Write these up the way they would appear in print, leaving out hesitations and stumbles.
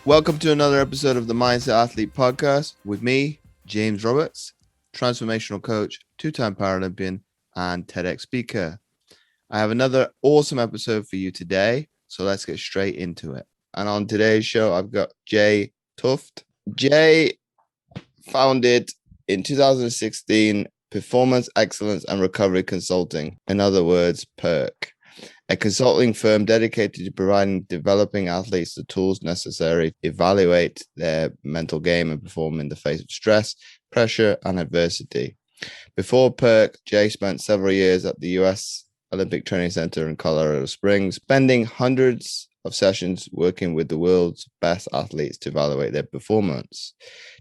Welcome to another episode of the Mindset Athlete Podcast with me, James Roberts, transformational coach, two-time Paralympian, and TEDx speaker. I have another awesome episode for you today, so let's get straight into it. And on today's show, I've got Jay Thooft. Jay founded in 2016 Performance Excellence and Recovery Consulting, in other words, PERC, a consulting firm dedicated to providing developing athletes the tools necessary to evaluate their mental game and perform in the face of stress, pressure, and adversity. Before PERC, Jay spent several years at the US Olympic Training Center in Colorado Springs, spending hundreds of sessions working with the world's best athletes to evaluate their performance.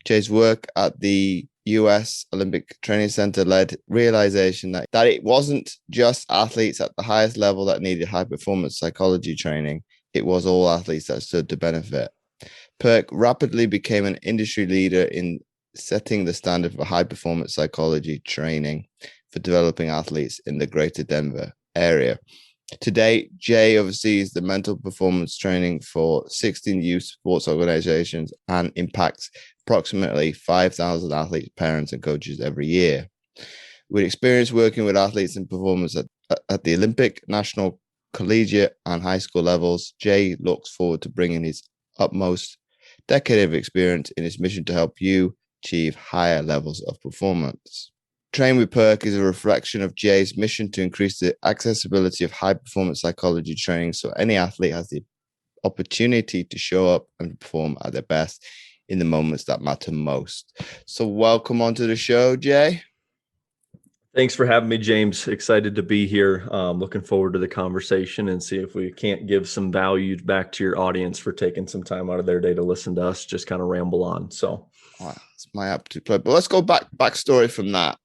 Jay's work at the US Olympic Training Center led realization that it wasn't just athletes at the highest level that needed high performance psychology training. It was all athletes that stood to benefit. PERC rapidly became an industry leader in setting the standard for high performance psychology training for developing athletes in the greater Denver area. Today, Jay oversees the mental performance training for 16 youth sports organizations and impacts approximately 5,000 athletes, parents, and coaches every year. With experience working with athletes and performers at the Olympic, national, collegiate, and high school levels, Jay looks forward to bringing his utmost decade of experience in his mission to help you achieve higher levels of performance. Train with PERC is a reflection of Jay's mission to increase the accessibility of high-performance psychology training so any athlete has the opportunity to show up and perform at their best in the moments that matter most. So welcome onto the show, Jay. Thanks for having me, James. Excited to be here. Looking forward to the conversation and see if we can't give some value back to your audience for taking some time out of their day to listen to us just kind of ramble on. So it's my absolute pleasure. But let's go backstory from that.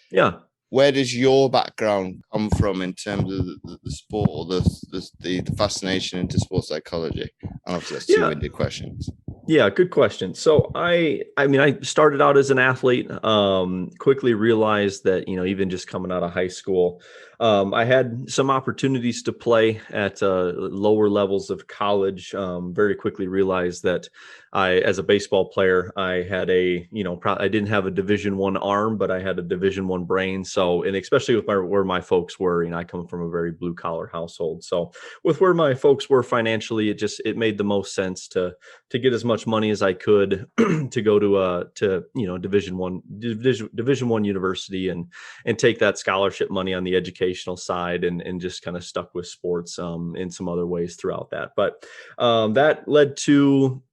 Yeah. Where does your background come from in terms of the sport or the fascination into sports psychology? And obviously that's two winded questions. Yeah, good question. So I started out as an athlete, quickly realized that, even just coming out of high school, I had some opportunities to play at lower levels of college. Very quickly realized that as a baseball player, I had I didn't have a Division I arm, but I had a Division I brain. So, and especially with where my folks were, I come from a very blue collar household. So with where my folks were financially, it made the most sense to get as much money as I could to go to Division I university and take that scholarship money on the educational side and just kind of stuck with sports in some other ways throughout that. But that led to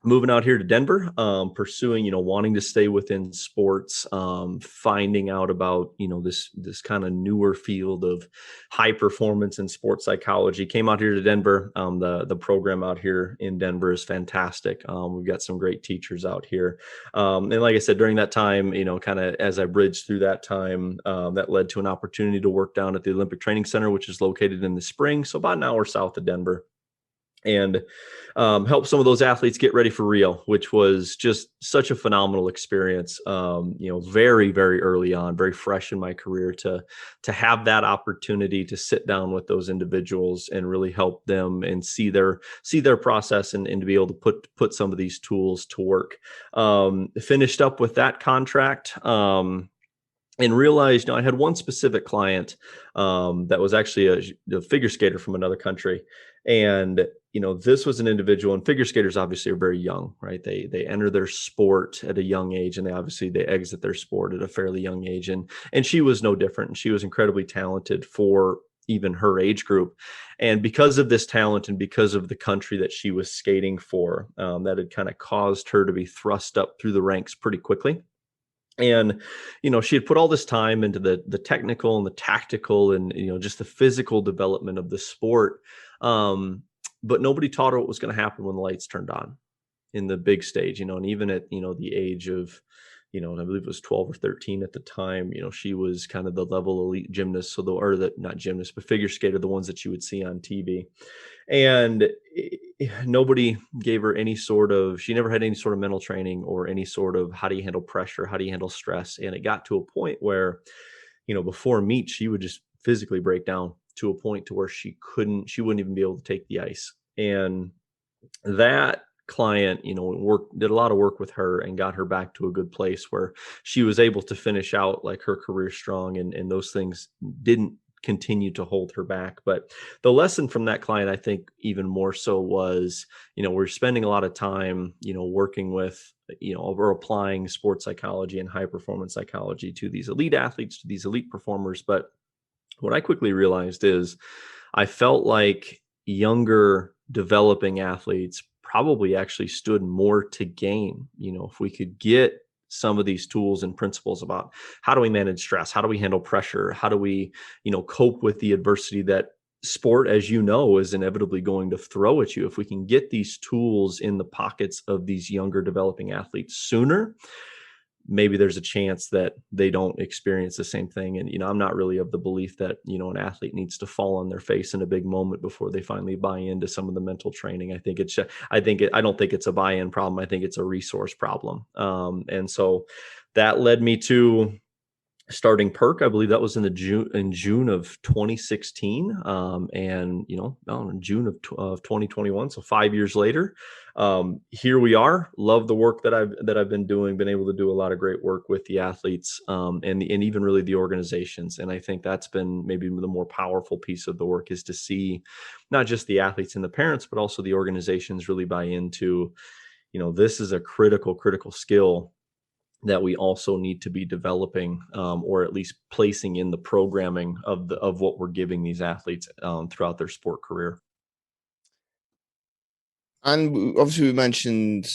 moving out here to Denver, pursuing, wanting to stay within sports, finding out about, this kind of newer field of high performance and sports psychology. Came out here to Denver. The program out here in Denver is fantastic. We've got some great teachers out here. And like I said, during that time, kind of as I bridged through that time, that led to an opportunity to work down at the Olympic Training Center, which is located in the Springs, so about an hour south of Denver, and help some of those athletes get ready for Rio, which was just such a phenomenal experience. Very, very early on, very fresh in my career to have that opportunity to sit down with those individuals and really help them and see their process and to be able to put some of these tools to work. Finished up with that contract. And realized, I had one specific client that was actually a figure skater from another country. And, this was an individual, and figure skaters obviously are very young, right? They enter their sport at a young age, and they exit their sport at a fairly young age. And she was no different. And she was incredibly talented for even her age group. And because of this talent and because of the country that she was skating for, that had kind of caused her to be thrust up through the ranks pretty quickly. And, she had put all this time into the technical and the tactical and, just the physical development of the sport. But nobody taught her what was going to happen when the lights turned on in the big stage, and even at, the age of, I believe it was 12 or 13 at the time, she was kind of the level elite gymnast. So not gymnast, but figure skater, the ones that you would see on TV. And nobody gave her she never had any sort of mental training or any sort of how do you handle pressure? How do you handle stress? And it got to a point where, before meet, she would just physically break down to a point to where she wouldn't even be able to take the ice. And that client, did a lot of work with her and got her back to a good place where she was able to finish out like her career strong, and those things didn't continue to hold her back. But the lesson from that client, I think even more so was, we're spending a lot of time, working with, or applying sports psychology and high performance psychology to these elite athletes, to these elite performers. But what I quickly realized is I felt like younger developing athletes probably actually stood more to gain, if we could get some of these tools and principles about how do we manage stress, how do we handle pressure, how do we, cope with the adversity that sport, as you know, is inevitably going to throw at you. If we can get these tools in the pockets of these younger developing athletes sooner, maybe there's a chance that they don't experience the same thing. And, I'm not really of the belief that, an athlete needs to fall on their face in a big moment before they finally buy into some of the mental training. I don't think it's a buy-in problem. I think it's a resource problem. And so that led me to starting PERC. I believe that was in June of 2016. And, in June of 2021. So 5 years later, here we are. Love the work that I've been doing, been able to do a lot of great work with the athletes, and even really the organizations. And I think that's been maybe the more powerful piece of the work, is to see not just the athletes and the parents, but also the organizations really buy into, this is a critical skill that we also need to be developing, or at least placing in the programming of what we're giving these athletes throughout their sport career. And obviously we mentioned,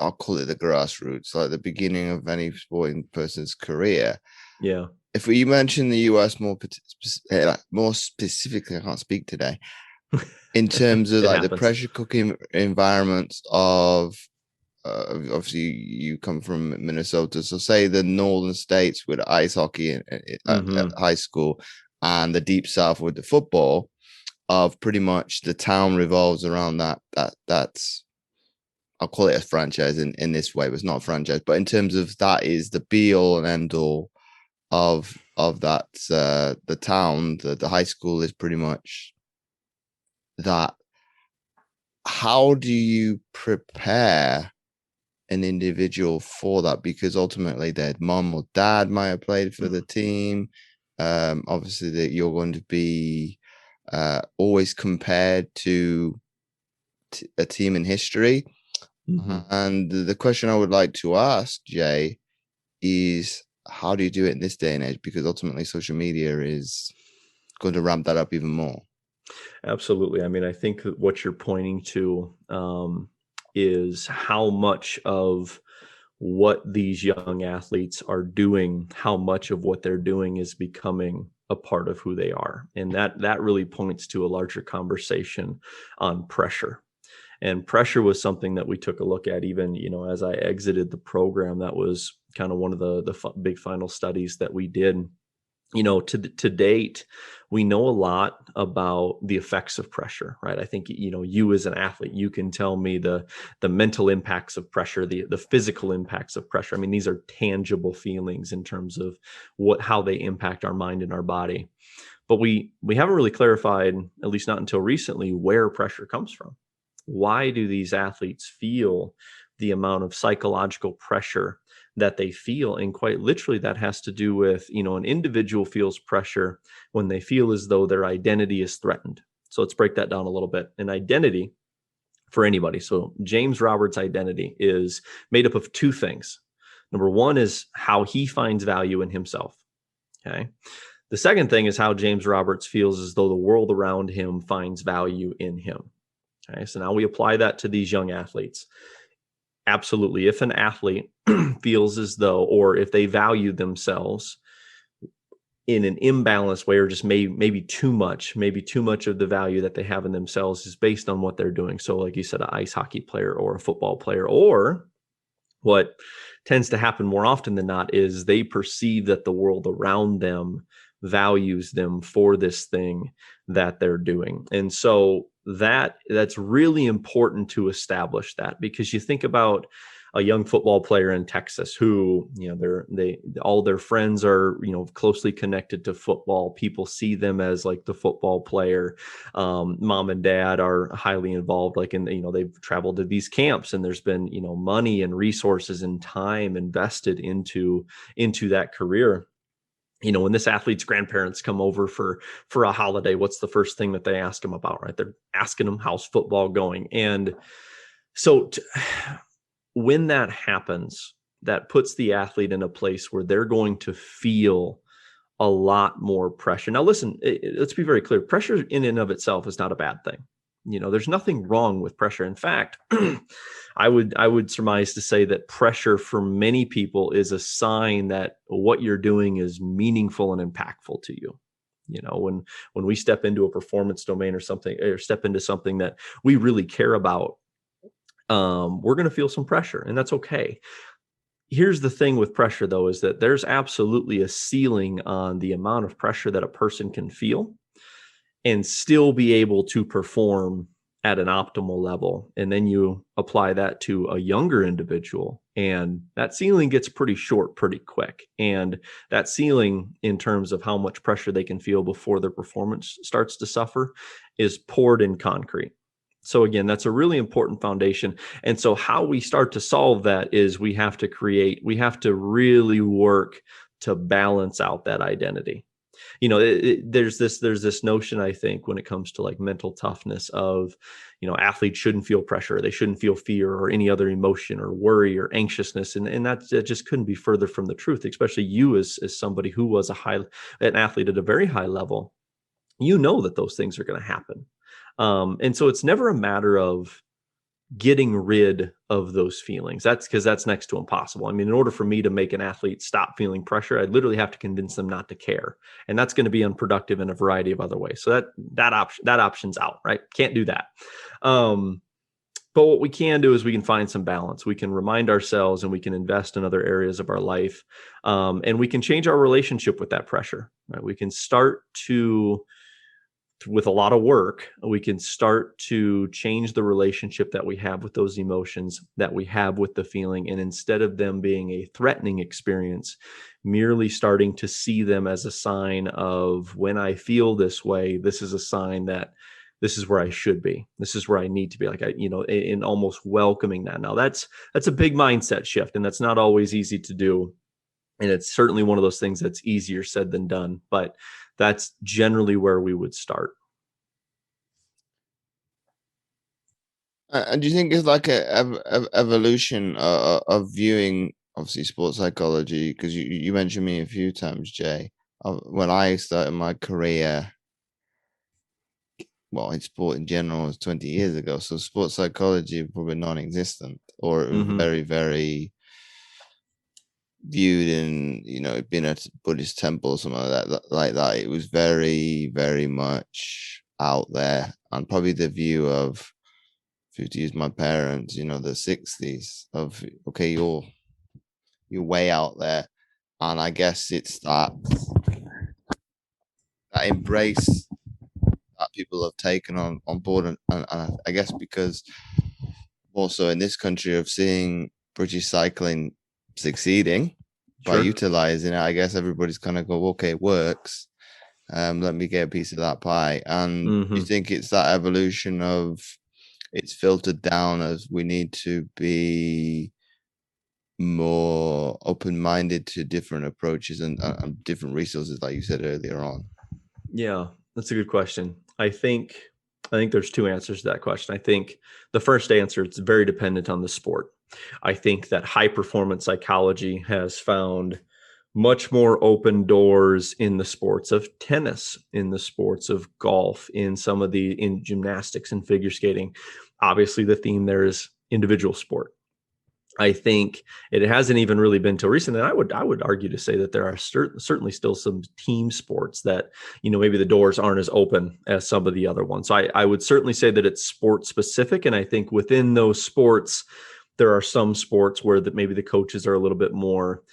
I'll call it the grassroots, like the beginning of any sporting person's career. Yeah. If you mention the US more specifically, I can't speak today, in terms of like the pressure cooking environments of, obviously you come from Minnesota, so say the northern states with ice hockey at high school, and the deep south with the football, of pretty much the town revolves around that's I'll call it a franchise in this way, but it's not a franchise, but in terms of that is the be all and end all of that, the town, the high school is pretty much that. How do you prepare an individual for that? Because ultimately their mom or dad might have played for the team. Obviously that you're going to be always compared to a team in history. And the question I would like to ask, Jay, is how do you do it in this day and age? Because ultimately social media is going to ramp that up even more. Absolutely. I mean, I think what you're pointing to is how much of what these young athletes are doing, how much of what they're doing is becoming a part of who they are. And that really points to a larger conversation on pressure. And pressure was something that we took a look at even, as I exited the program. That was kind of one of the big final studies that we did. To date, we know a lot about the effects of pressure, right? I think, you as an athlete, you can tell me the mental impacts of pressure, the physical impacts of pressure. I mean, these are tangible feelings in terms of how they impact our mind and our body. But we haven't really clarified, at least not until recently, where pressure comes from. Why do these athletes feel the amount of psychological pressure that they feel? And quite literally, that has to do with, an individual feels pressure when they feel as though their identity is threatened. So let's break that down a little bit. An identity for anybody. So James Roberts' identity is made up of two things. Number one is how he finds value in himself. Okay. The second thing is how James Roberts feels as though the world around him finds value in him. Okay. So now we apply that to these young athletes. Absolutely. If an athlete feels as though, or if they value themselves in an imbalanced way, or just maybe too much of the value that they have in themselves is based on what they're doing. So like you said, an ice hockey player or a football player, or what tends to happen more often than not is they perceive that the world around them values them for this thing that they're doing. And so that's really important to establish that, because you think about a young football player in Texas who, all their friends are, closely connected to football. People see them as like the football player. Mom and dad are highly involved, like they've traveled to these camps, and there's been, money and resources and time invested into that career. When this athlete's grandparents come over for a holiday, what's the first thing that they ask them about, right? They're asking them, how's football going? And so when that happens, that puts the athlete in a place where they're going to feel a lot more pressure. Now, listen, let's be very clear. Pressure in and of itself is not a bad thing. There's nothing wrong with pressure. In fact, I would surmise to say that pressure for many people is a sign that what you're doing is meaningful and impactful to you. When we step into a performance domain or something, or step into something that we really care about, we're going to feel some pressure, and that's okay. Here's the thing with pressure, though, is that there's absolutely a ceiling on the amount of pressure that a person can feel and still be able to perform at an optimal level. And then you apply that to a younger individual, and that ceiling gets pretty short pretty quick. And that ceiling, in terms of how much pressure they can feel before their performance starts to suffer, is poured in concrete. So again, that's a really important foundation. And so how we start to solve that is we have to really work to balance out that identity. There's this notion, I think, when it comes to like mental toughness of, athletes shouldn't feel pressure. They shouldn't feel fear or any other emotion or worry or anxiousness. And that just couldn't be further from the truth, especially you as somebody who was an athlete at a very high level. That those things are going to happen. And so it's never a matter of getting rid of those feelings. That's because that's next to impossible. I mean, in order for me to make an athlete stop feeling pressure, I'd literally have to convince them not to care. And that's going to be unproductive in a variety of other ways. So that option's out, right? Can't do that. But what we can do is we can find some balance. We can remind ourselves, and we can invest in other areas of our life. And we can change our relationship with that pressure, right? We can start to, with a lot of work, we can start to change the relationship that we have with those emotions, that we have with the feeling. And instead of them being a threatening experience, merely starting to see them as a sign of, when I feel this way, this is a sign that this is where I should be. This is where I need to be, in almost welcoming that. Now that's a big mindset shift, and that's not always easy to do. And it's certainly one of those things that's easier said than done, but that's generally where we would start. And do you think it's like a evolution of viewing, obviously, sports psychology? Because you mentioned me a few times, Jay. When I started my career, well, in sport in general, was 20 years ago. So sports psychology was probably non-existent, or it was very, very viewed in, being at a Buddhist temple or something like that. It was very, very much out there, and probably the view of, to use my parents, the 60s, of, okay, you're way out there. And I guess it's that embrace that people have taken on board, and I guess because also in this country of seeing British cycling succeeding by utilizing it, I guess everybody's kind of go, okay, it works. Let me get a piece of that pie. And you think it's that evolution of, it's filtered down as we need to be more open-minded to different approaches and different resources, like you said earlier on? Yeah, that's a good question. I think there's two answers to that question. I think the first answer, it's very dependent on the sport. I think that high performance psychology has found much more open doors in the sports of tennis, in the sports of golf, in gymnastics and figure skating. Obviously, the theme there is individual sport. I think it hasn't even really been till recently. And I would argue to say that there are certainly still some team sports that, maybe the doors aren't as open as some of the other ones. So I would certainly say that it's sport specific. And I think within those sports, there are some sports where maybe the coaches are a little bit more,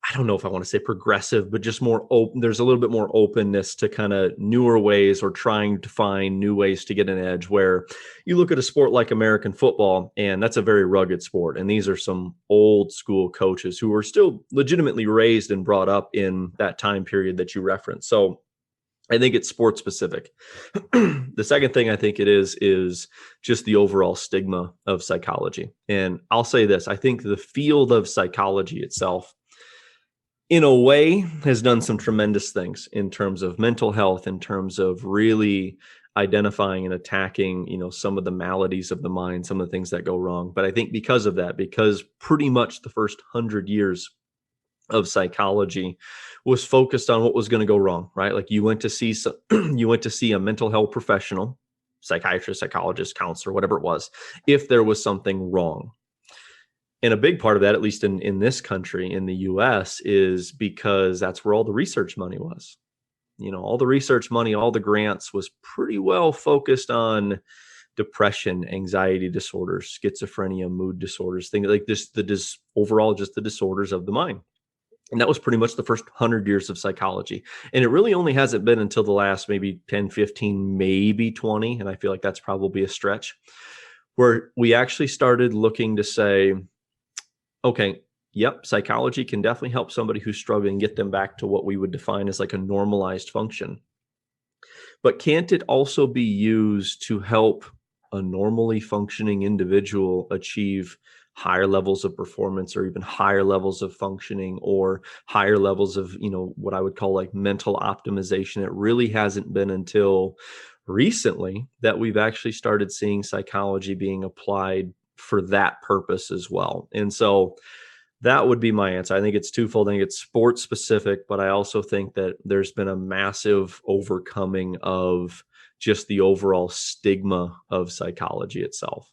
I don't know if I want to say progressive, but just more open. There's a little bit more openness to kind of newer ways or trying to find new ways to get an edge, where you look at a sport like American football, and that's a very rugged sport. And these are some old school coaches who are still legitimately raised and brought up in that time period that you referenced. So I think it's sport specific. The second thing I think it is just the overall stigma of psychology. And I'll say this, I think the field of psychology itself, in a way, has done some tremendous things in terms of mental health, in terms of really identifying and attacking, some of the maladies of the mind, some of the things that go wrong. But I think because of that, because pretty much the first 100 years of psychology was focused on what was going to go wrong, right? Like you went to see you went to see a mental health professional, psychiatrist, psychologist, counselor, whatever it was, if there was something wrong. And a big part of that, at least in this country, in the US, is because that's where all the research money was. All the research money, all the grants was pretty well focused on depression, anxiety disorders, schizophrenia, mood disorders, things like this, overall, just the disorders of the mind. And that was pretty much the first 100 years of psychology. And it really only hasn't been until the last maybe 10, 15, maybe 20. And I feel like that's probably a stretch, where we actually started looking to say, okay, yep, psychology can definitely help somebody who's struggling get them back to what we would define as like a normalized function. But can't it also be used to help a normally functioning individual achieve higher levels of performance, or even higher levels of functioning, or higher levels of, what I would call like mental optimization? It really hasn't been until recently that we've actually started seeing psychology being applied for that purpose as well. And so that would be my answer. I think it's twofold. I think it's sports specific, but I also think that there's been a massive overcoming of just the overall stigma of psychology itself.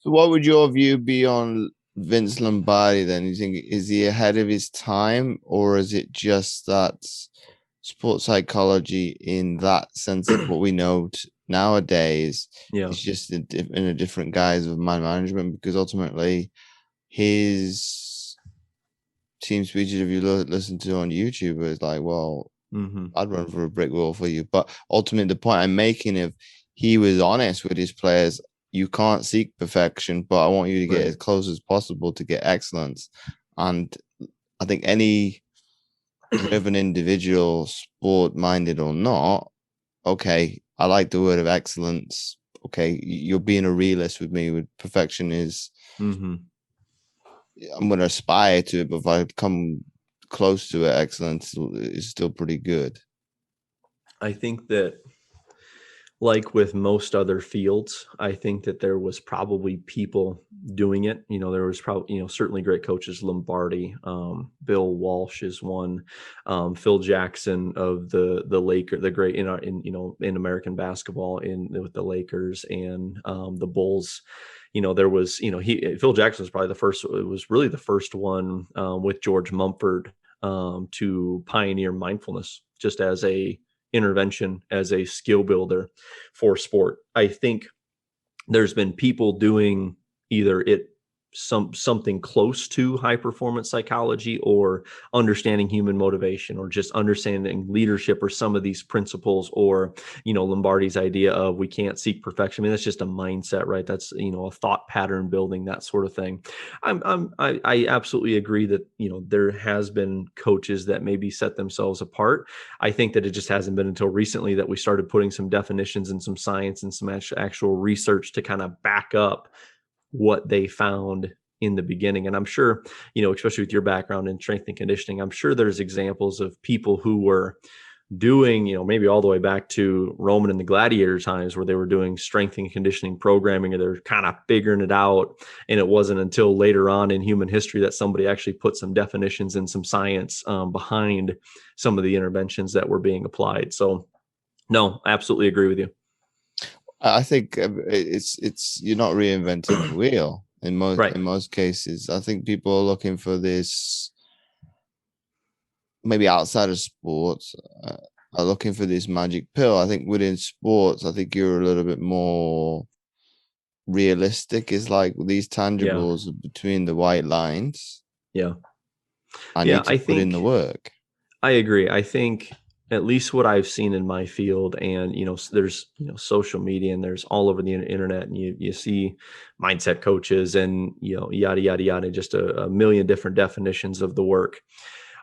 So what would your view be on Vince Lombardi then? You think, is he ahead of his time, or is it just that sports psychology in that sense of what we know nowadays is just in a different guise of mind management? Because ultimately his team speeches, if you listen to on YouTube, is like, well, I'd run for a brick wall for you. But ultimately, the point I'm making, if he was honest with his players, you can't seek perfection, but I want you to get as close as possible to get excellence. And I think any driven individual, sport minded or not, okay, I like the word of excellence. Okay, you're being a realist with me. With perfection is, I'm going to aspire to it, but if I come close to it, excellence is still pretty good. I think that, like with most other fields, I think that there was probably people doing it. There was probably, certainly great coaches, Lombardi, Bill Walsh is one, Phil Jackson of the Lakers, the great in American basketball with the Lakers and the Bulls. There was, Phil Jackson was probably the first. It was really the first one with George Mumford to pioneer mindfulness just as a intervention, as a skill builder for sport. I think there's been people doing either something close to high performance psychology, or understanding human motivation, or just understanding leadership, or some of these principles, or Lombardi's idea of we can't seek perfection. I mean, that's just a mindset, right? That's a thought pattern building, that sort of thing. I absolutely agree that there has been coaches that maybe set themselves apart. I think that it just hasn't been until recently that we started putting some definitions and some science and some actual research to kind of back up what they found in the beginning. And I'm sure, especially with your background in strength and conditioning, I'm sure there's examples of people who were doing, maybe all the way back to Roman and the gladiator times, where they were doing strength and conditioning programming, or they're kind of figuring it out. And it wasn't until later on in human history that somebody actually put some definitions and some science behind some of the interventions that were being applied. So no, I absolutely agree with you. I think it's you're not reinventing the wheel in most cases. I think people are looking for this, maybe outside of sports, are looking for this magic pill. I think within sports, I think you're a little bit more realistic. Is like these tangibles between the white lines. Yeah. I Yeah, need to put in the work. I agree. I think at least what I've seen in my field, and there's social media, and there's all over the internet, and you see mindset coaches, and yada yada yada, just a million different definitions of the work.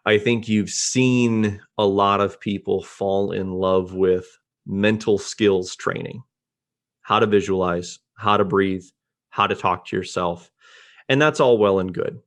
I think you've seen a lot of people fall in love with mental skills training, how to visualize, how to breathe, how to talk to yourself, and that's all well and good.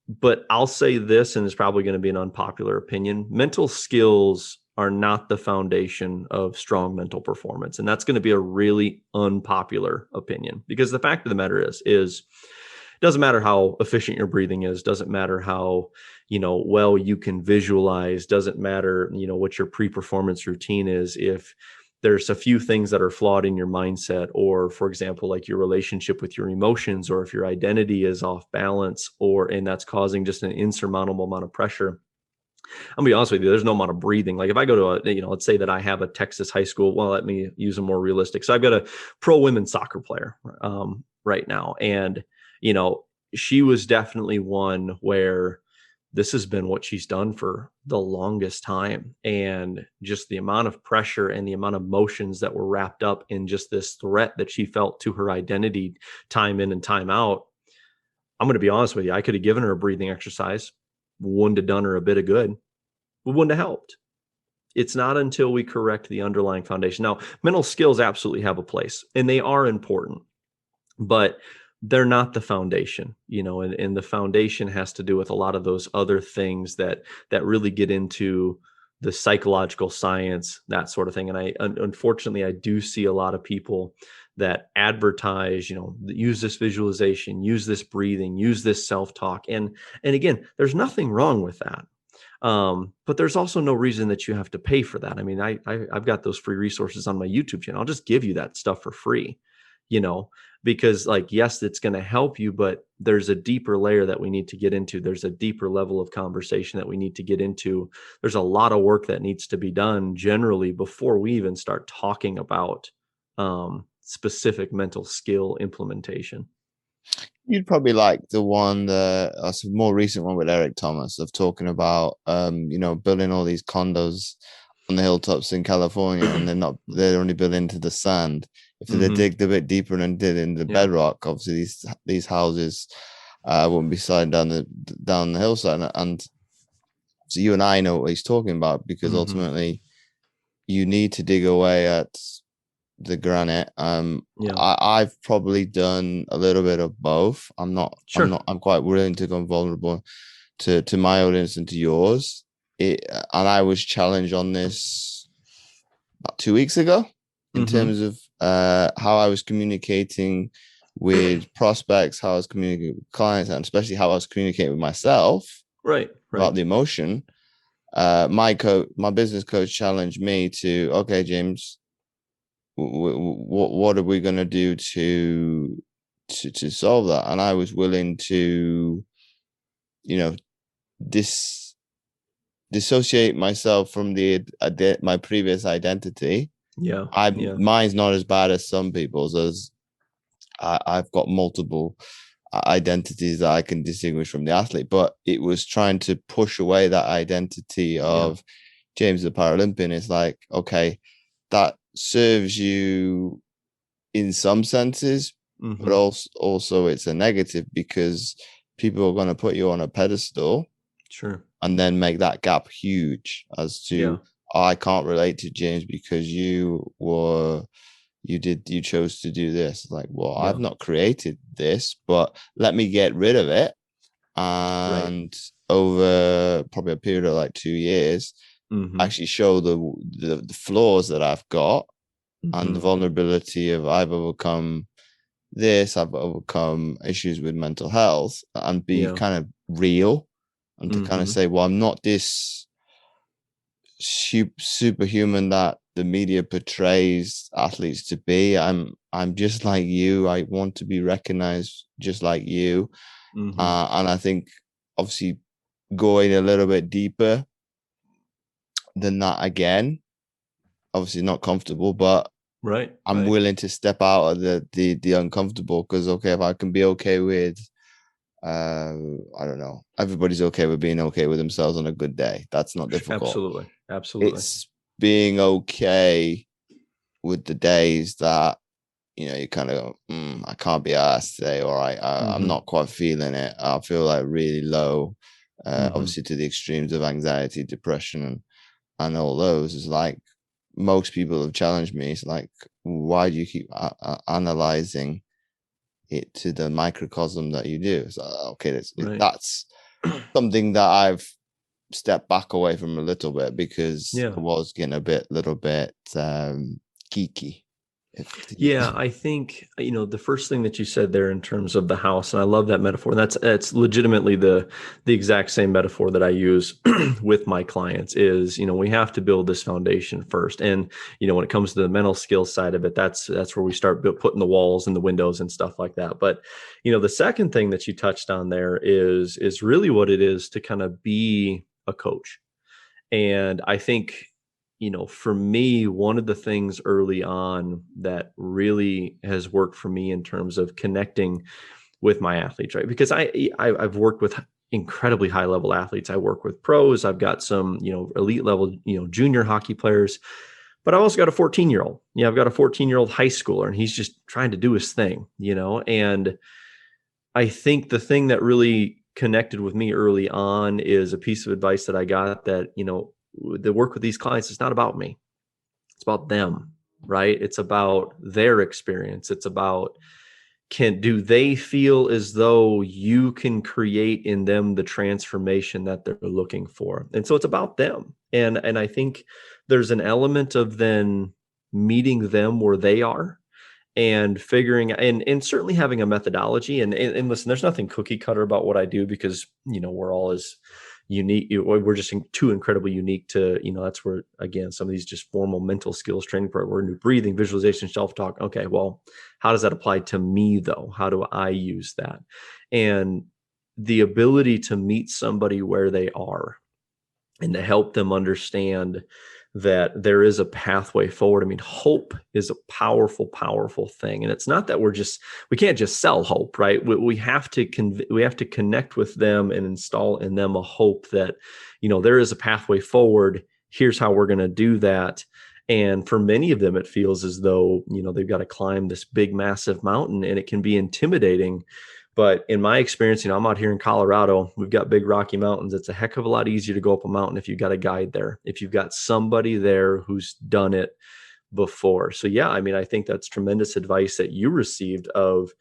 But I'll say this, and it's probably going to be an unpopular opinion. Mental skills are not the foundation of strong mental performance. And that's going to be a really unpopular opinion, because the fact of the matter is it doesn't matter how efficient your breathing is, doesn't matter how, well you can visualize, doesn't matter, what your pre-performance routine is, if there's a few things that are flawed in your mindset, or for example, like your relationship with your emotions, or if your identity is off balance, and that's causing just an insurmountable amount of pressure. I'm gonna be honest with you, there's no amount of breathing. Like if I go to let's say that I have a Texas high school, well, let me use a more realistic. So I've got a pro women's soccer player right now. And, she was definitely one where this has been what she's done for the longest time. And just the amount of pressure and the amount of emotions that were wrapped up in just this threat that she felt to her identity, time in and time out. I'm going to be honest with you. I could have given her a breathing exercise, wouldn't have done her a bit of good, wouldn't have helped. It's not until we correct the underlying foundation. Now, mental skills absolutely have a place, and they are important, but they're not the foundation, and the foundation has to do with a lot of those other things that really get into the psychological science, that sort of thing. And unfortunately, I do see a lot of people that advertise, use this visualization, use this breathing, use this self-talk. And again, there's nothing wrong with that. But there's also no reason that you have to pay for that. I mean, I've got those free resources on my YouTube channel. I'll just give you that stuff for free, because yes, it's going to help you, but there's a deeper layer that we need to get into. There's a deeper level of conversation that we need to get into. There's a lot of work that needs to be done generally before we even start talking about specific mental skill implementation. You'd probably like the one, a more recent one with Eric Thomas, of talking about, building all these condos on the hilltops in California, and they're only built into the sand. If they digged a bit deeper and did in the bedrock, obviously these houses wouldn't be sliding down the hillside. And so you and I know what he's talking about, because ultimately you need to dig away at the granite. I've probably done a little bit of both. I'm quite willing to go vulnerable to my audience and to yours. And I was challenged on this about 2 weeks ago in terms of how I was communicating with prospects, how I was communicating with clients, and especially how I was communicating with myself about the emotion. My business coach challenged me to, okay, James, what are we going to do to solve that? And I was willing to, dissociate myself from my previous identity. Mine's not as bad as some people's, as I've got multiple identities that I can distinguish from the athlete, but it was trying to push away that identity of James the Paralympian. It's like, okay, that serves you in some senses, but also it's a negative, because people are going to put you on a pedestal, and then make that gap huge as to, I can't relate to James because you chose to do this. Like, well, I've not created this, but let me get rid of it. And over probably a period of like 2 years, actually show the flaws that I've got, and the vulnerability of, I've overcome this, I've overcome issues with mental health, and be kind of real, and to kind of say, well, I'm not this superhuman that the media portrays athletes to be. I'm just like you. I want to be recognized just like you. And I think obviously going a little bit deeper than that, again, obviously not comfortable, but I'm willing to step out of the uncomfortable, because okay, if I can be okay with I don't know. Everybody's okay with being okay with themselves on a good day. That's not difficult. Absolutely. It's being okay with the days that, you know, you kind of go, I can't be asked today, or I'm not quite feeling it. I feel like really low. Obviously to the extremes of anxiety, depression, and all those. Is like most people have challenged me. It's like, why do you keep analyzing it to the microcosm that you do? So okay, that's something that I've stepped back away from a little bit, because I was getting a little bit geeky. Yeah, I think, you know, the first thing that you said there in terms of the house, and I love that metaphor. That's legitimately the exact same metaphor that I use with my clients is, you know, we have to build this foundation first. And, you know, when it comes to the mental skills side of it, that's where we start putting the walls and the windows and stuff like that. But, you know, the second thing that you touched on there is really what it is to kind of be a coach. And I think, you know, for me, one of the things early on that really has worked for me in terms of connecting with my athletes, right? Because I've worked with incredibly high level athletes. I work with pros. I've got some, you know, elite level, you know, junior hockey players, but I've also got a 14-year-old. Yeah, I've got a 14-year-old high schooler, and he's just trying to do his thing, you know. And I think the thing that really connected with me early on is a piece of advice that I got that, you know, the work with these clients is not about me. It's about them, right? It's about their experience. It's about, do they feel as though you can create in them the transformation that they're looking for? And so it's about them. And I think there's an element of then meeting them where they are and figuring and certainly having a methodology and listen, there's nothing cookie cutter about what I do, because, you know, we're all as unique. We're just too incredibly unique to, you know, that's where, again, some of these just formal mental skills training program, we're new breathing, visualization, self-talk. Okay, well, how does that apply to me though? How do I use that? And the ability to meet somebody where they are and to help them understand that there is a pathway forward. I mean, hope is a powerful, powerful thing. And it's not that we can't just sell hope, right? We have to connect with them and install in them a hope that, you know, there is a pathway forward. Here's how we're going to do that. And for many of them, it feels as though, you know, they've got to climb this big, massive mountain, and it can be intimidating. But in my experience, you know, I'm out here in Colorado. We've got big Rocky Mountains. It's a heck of a lot easier to go up a mountain if you've got a guide there, if you've got somebody there who's done it before. So yeah, I mean, I think that's tremendous advice that you received of,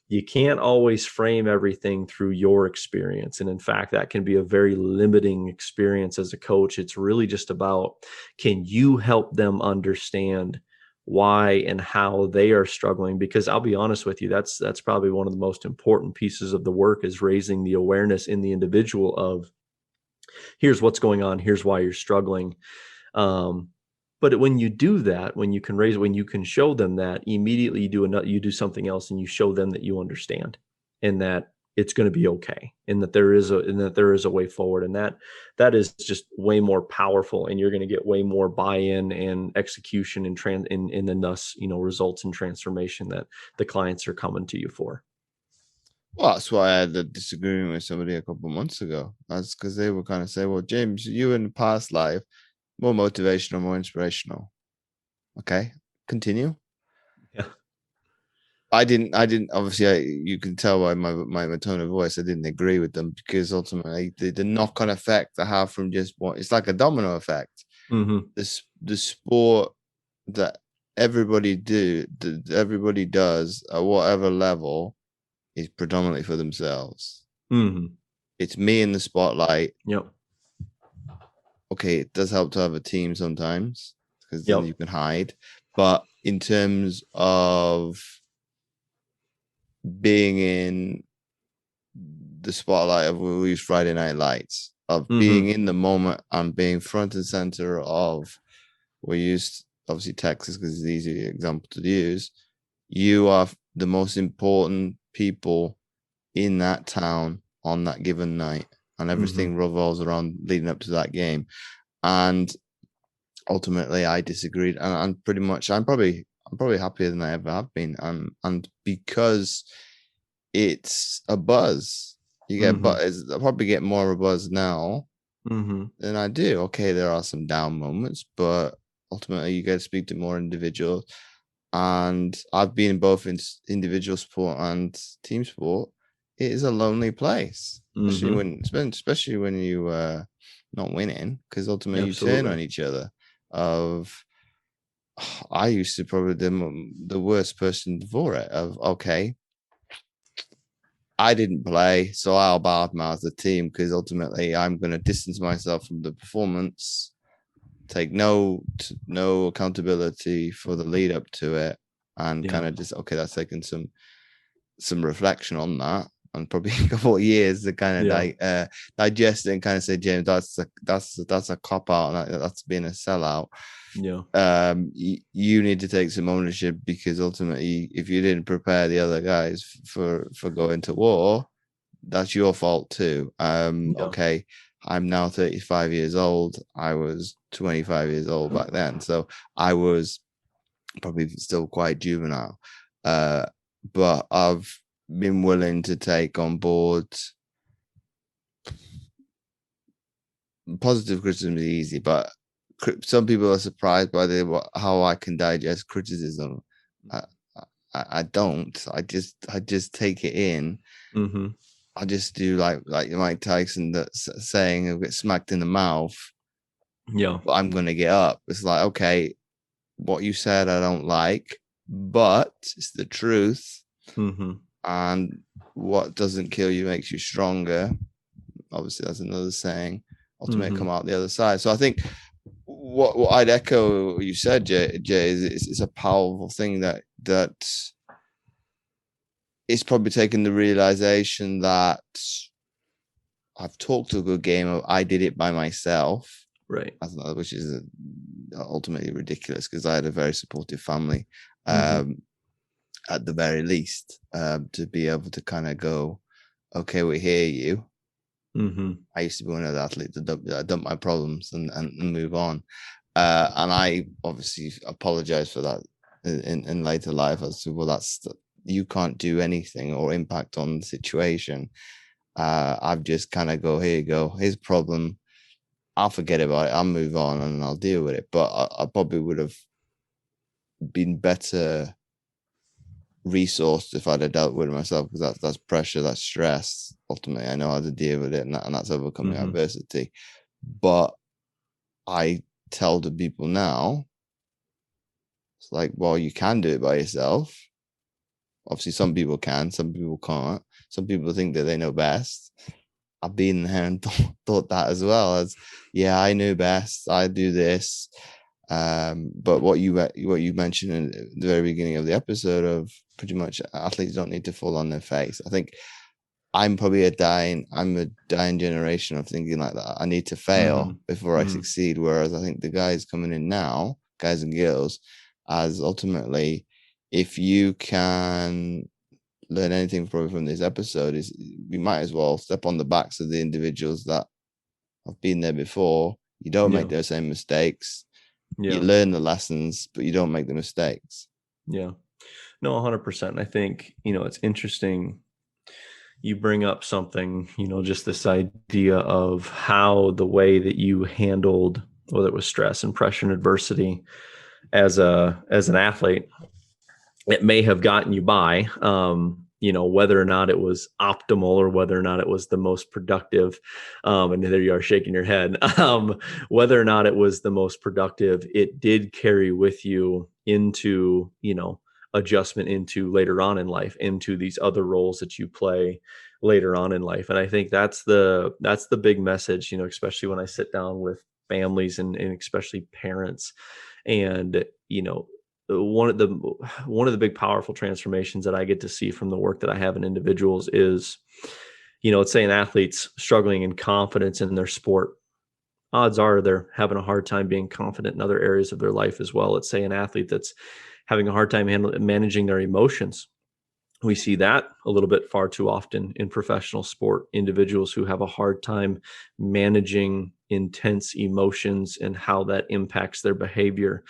you can't always frame everything through your experience. And in fact, that can be a very limiting experience as a coach. It's really just about, can you help them understand why and how they are struggling? Because I'll be honest with you, that's probably one of the most important pieces of the work, is raising the awareness in the individual of, here's what's going on, here's why you're struggling. But when you do that, when you can show them that, immediately you do something else, and you show them that you understand, and that it's going to be okay, and that there is a way forward. And that is just way more powerful, and you're going to get way more buy-in and execution and then thus, you know, results and transformation that the clients are coming to you for. Well, that's why I had a disagreement with somebody a couple of months ago. That's because they were kind of saying, well, James, you in the past life, more motivational, more inspirational. Okay, continue. Yeah. I didn't obviously, you can tell by my tone of voice, I didn't agree with them, because ultimately the knock-on effect I have from just what, it's like a domino effect. The sport that everybody does at whatever level is predominantly for themselves. It's me in the spotlight. Yep. Okay, it does help to have a team sometimes, because then you can hide. But in terms of being in the spotlight of, we use Friday Night Lights, of being in the moment and being front and center of, we use obviously Texas because it's an easy example to use. You are the most important people in that town on that given night, and everything revolves around leading up to that game. And ultimately I disagreed, and pretty much I'm probably happier than I ever have been, and because it's a buzz. You get, but I probably get more of a buzz now than I do. Okay, there are some down moments, but ultimately you get to speak to more individuals. And I've been in both individual sport and team sport. It is a lonely place, especially when you not winning, because ultimately you turn on each other. I used to probably the worst person for it. Okay, I didn't play, so I'll badmouth the team because ultimately I'm going to distance myself from the performance, take no accountability for the lead up to it, and kind of just that's taken some reflection on that, and probably a couple of years to kind of digest it and kind of say, James, that's a cop out, and that's being a sellout. You need to take some ownership, because ultimately, if you didn't prepare the other guys for going to war, that's your fault too. Okay, I'm now 35 years old. I was 25 years old back then, so I was probably still quite juvenile. But I've been willing to take on board positive criticism. Is easy, but some people are surprised by how I can digest criticism. I don't. I just take it in. I just do like Mike Tyson that's saying, "I'll get smacked in the mouth." But I'm gonna get up. It's like, okay, what you said I don't like, but it's the truth. And what doesn't kill you makes you stronger. Obviously, that's another saying. Ultimately, come out the other side. So I think what I'd echo what you said, Jay, is it's a powerful thing that it's probably taken the realization that I've talked a good game of I did it by myself, right? Which is ultimately ridiculous, because I had a very supportive family, at the very least, to be able to kind of go, okay, we hear you. I used to be one of the athletes that dump my problems and move on. And I obviously apologize for that in later life, as to, well, you can't do anything or impact on the situation. I've just kind of go, here you go, here's a problem. I'll forget about it. I'll move on and I'll deal with it. But I probably would have been better resourced if I'd have dealt with it myself, because that's pressure, that's stress. Ultimately, I know how to deal with it, and that's overcoming adversity. But I tell the people now, it's like, well, you can do it by yourself. Obviously, some people can, some people can't. Some people think that they know best. I've been there and thought that as well, as, yeah, I knew best, I do this. But what you mentioned in the very beginning of the episode, of pretty much athletes don't need to fall on their face. I think I'm a dying generation of thinking like that. I need to fail before I succeed. Whereas I think the guys coming in now, guys and girls, as ultimately, if you can learn anything probably from this episode, is we might as well step on the backs of the individuals that have been there before. You don't make those same mistakes. You learn the lessons, but you don't make the mistakes. No, 100%. I think, it's interesting you bring up something, just this idea of how the way that you handled, whether it was stress and pressure and adversity as an athlete, it may have gotten you by, whether or not it was optimal or whether or not it was the most productive. And there you are shaking your head. Whether or not it was the most productive, it did carry with you into, adjustment into later on in life, into these other roles that you play later on in life. And I think that's the big message, especially when I sit down with families and especially parents. And, one of the big powerful transformations that I get to see from the work that I have in individuals is, let's say an athlete's struggling in confidence in their sport. Odds are they're having a hard time being confident in other areas of their life as well. Let's say an athlete that's having a hard time managing their emotions. We see that a little bit far too often in professional sport. Individuals who have a hard time managing intense emotions and how that impacts their behavior.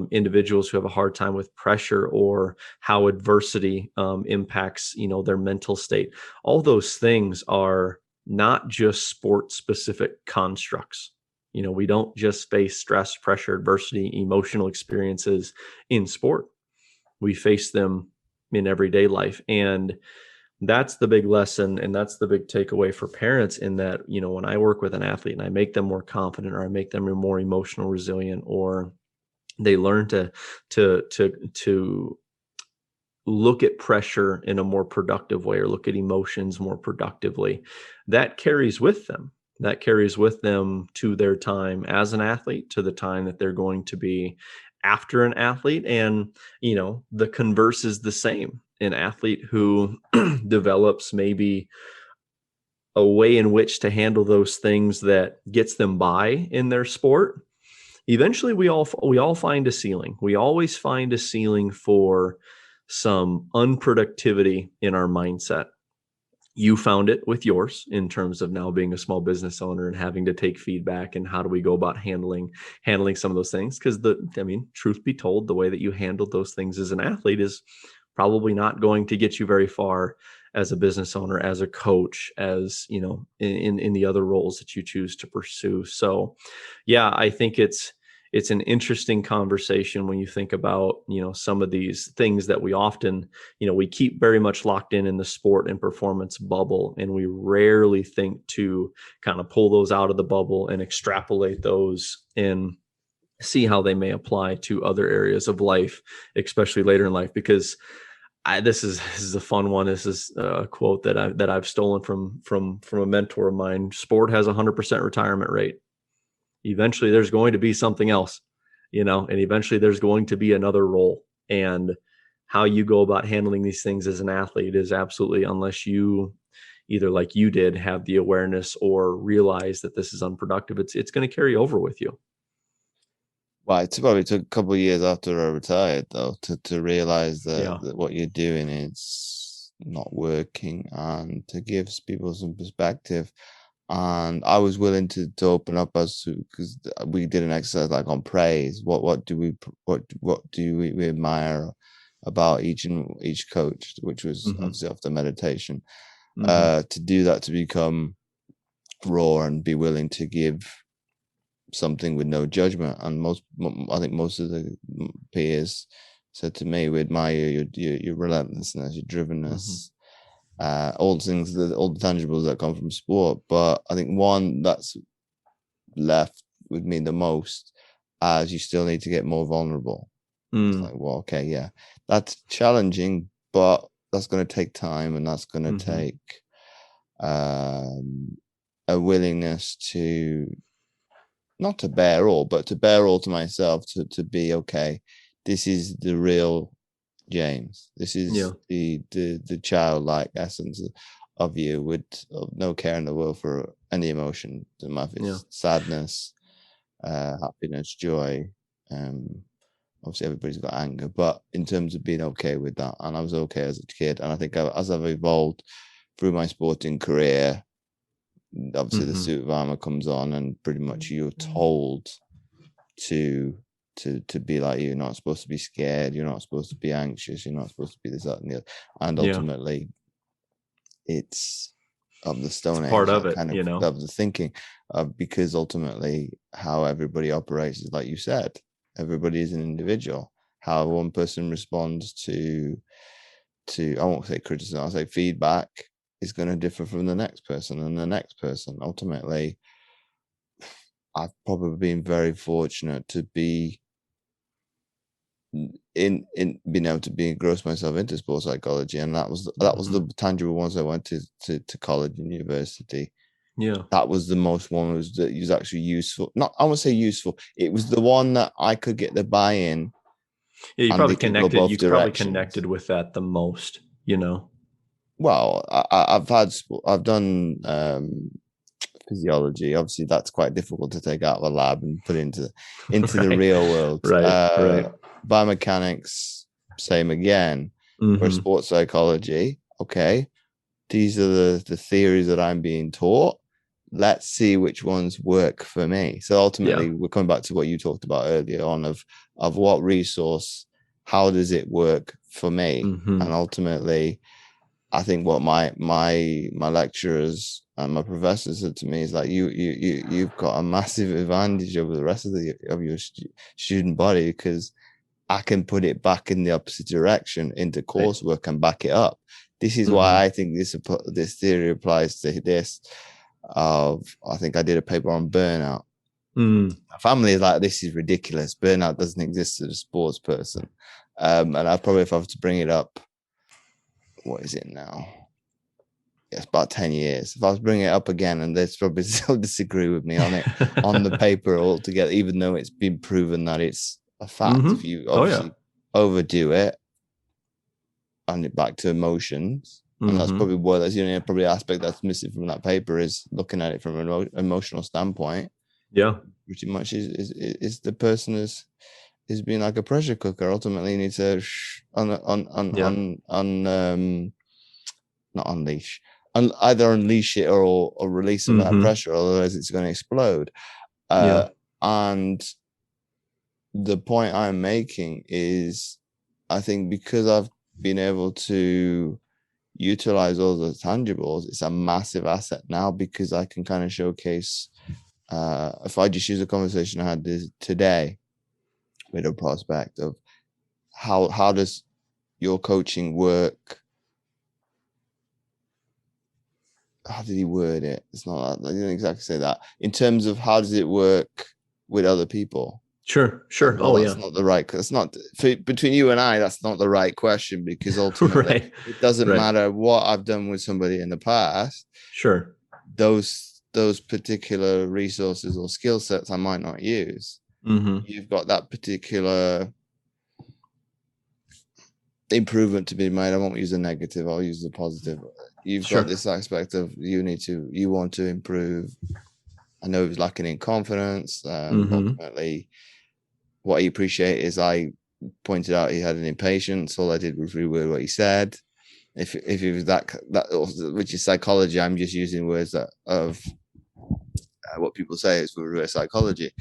Individuals who have a hard time with pressure or how adversity impacts, their mental state. All those things are not just sport specific constructs. We don't just face stress, pressure, adversity, emotional experiences in sport. We face them in everyday life. And that's the big lesson. And that's the big takeaway for parents, in that, when I work with an athlete and I make them more confident, or I make them more emotional resilient, or they learn to look at pressure in a more productive way, or look at emotions more productively, that carries with them. That carries with them to their time as an athlete, to the time that they're going to be after an athlete. And, the converse is the same. An athlete who develops maybe a way in which to handle those things that gets them by in their sport, eventually we all find a ceiling. We always find a ceiling for some unproductivity in our mindset. You found it with yours, in terms of now being a small business owner and having to take feedback, and how do we go about handling some of those things? Because truth be told, the way that you handled those things as an athlete is probably not going to get you very far as a business owner, as a coach, as in the other roles that you choose to pursue. So yeah, I think it's an interesting conversation when you think about, some of these things that we often, we keep very much locked in the sport and performance bubble. And we rarely think to kind of pull those out of the bubble and extrapolate those and see how they may apply to other areas of life, especially later in life. Because this is a fun one. This is a quote that I've stolen from a mentor of mine. Sport has 100% retirement rate. Eventually there's going to be something else, and eventually there's going to be another role. And how you go about handling these things as an athlete is absolutely, unless you either, like you did, have the awareness or realize that this is unproductive, it's going to carry over with you. Well, it probably took a couple of years after I retired, though, to realize that what you're doing is not working, and to give people some perspective. And I was willing to open up as to, because we did an exercise like on praise. What do we admire about each coach, which was obviously after meditation. To do that, to become raw and be willing to give something with no judgment. And I think most of the peers said to me, we admire your relentlessness, your drivenness. All the things, all the tangibles that come from sport. But I think one that's left with me the most, as you still need to get more vulnerable. It's like, well, okay, yeah, that's challenging, but that's going to take time, and that's going to take a willingness to, not to bear all, but to bear all to myself, to be okay. This is the real James. This is the childlike essence of you, with no care in the world for any emotion. The matter is sadness, happiness, joy. Obviously, everybody's got anger, but in terms of being okay with that, and I was okay as a kid, and I think as I've evolved through my sporting career, obviously the suit of armor comes on, and pretty much you're told to be like, you're not supposed to be scared, you're not supposed to be anxious, you're not supposed to be this, that, and the other. And ultimately it's of the Stone Age, part of it, kind of the thinking, because ultimately how everybody operates is, like you said, everybody is an individual. How one person responds to I won't say criticism, I'll say feedback, is going to differ from the next person and the next person. Ultimately, I've probably been very fortunate to be in being able to engross myself into sports psychology, and that was the tangible ones I went to college and university. That was the most one that was actually useful. Not, I won't say useful, it was the one that I could get the buy-in. You probably connected with that the most, Well, I've done physiology. Obviously that's quite difficult to take out of a lab and put into the real world. Right. Biomechanics, same again. or Mhm. sports psychology. Okay, these are the theories that I'm being taught. Let's see which ones work for me. So ultimately, Yeah. we're coming back to what you talked about earlier on of what resource, how does it work for me? And Mhm. ultimately, I think what my lecturers and my professors said to me is like, you've got a massive advantage over the rest of your student body, because I can put it back in the opposite direction into Right. coursework and back it up. This is why Mhm. I think this theory applies to this. I think I did a paper on burnout. Mm. My family is like, this is ridiculous. Burnout doesn't exist to a sports person. And I probably, if I have to bring it up, what is it now? It's about 10 years. If I was bringing it up again, and they'd probably still disagree with me on it, on the paper altogether, even though it's been proven that it's a fact. If Mhm. you Oh, yeah. obviously overdo it, and it back to emotions, and that's Mhm. probably what that's the only probably aspect that's missing from that paper, is looking at it from an emotional standpoint. Yeah. Pretty much is the person is being like a pressure cooker. Ultimately, you need to Yeah. not unleash, either unleash it or release some of that Mhm. pressure, otherwise it's going to explode. Yeah. And the point I'm making is, I think because I've been able to utilize all the tangibles, it's a massive asset now, because I can kind of showcase. If I just use a conversation I had today with a prospect of how does your coaching work? How did he word it? It's not that, I didn't exactly say that. In terms of how does it work with other people? Sure. Sure. Well, Oh, that's yeah. not the right. That's not between you and I. That's not the right question, because ultimately, Right. it doesn't Right. matter what I've done with somebody in the past. Sure. Those particular resources or skill sets I might not use. Mhm. You've got that particular improvement to be made. I won't use a negative. I'll use the positive. You've got Sure. this aspect of you want to improve. I know he was lacking in confidence. Mhm. Ultimately, what he appreciated is I pointed out he had an impatience. All I did was reword what he said. If it was that which is psychology, I'm just using words of what people say is for reverse psychology.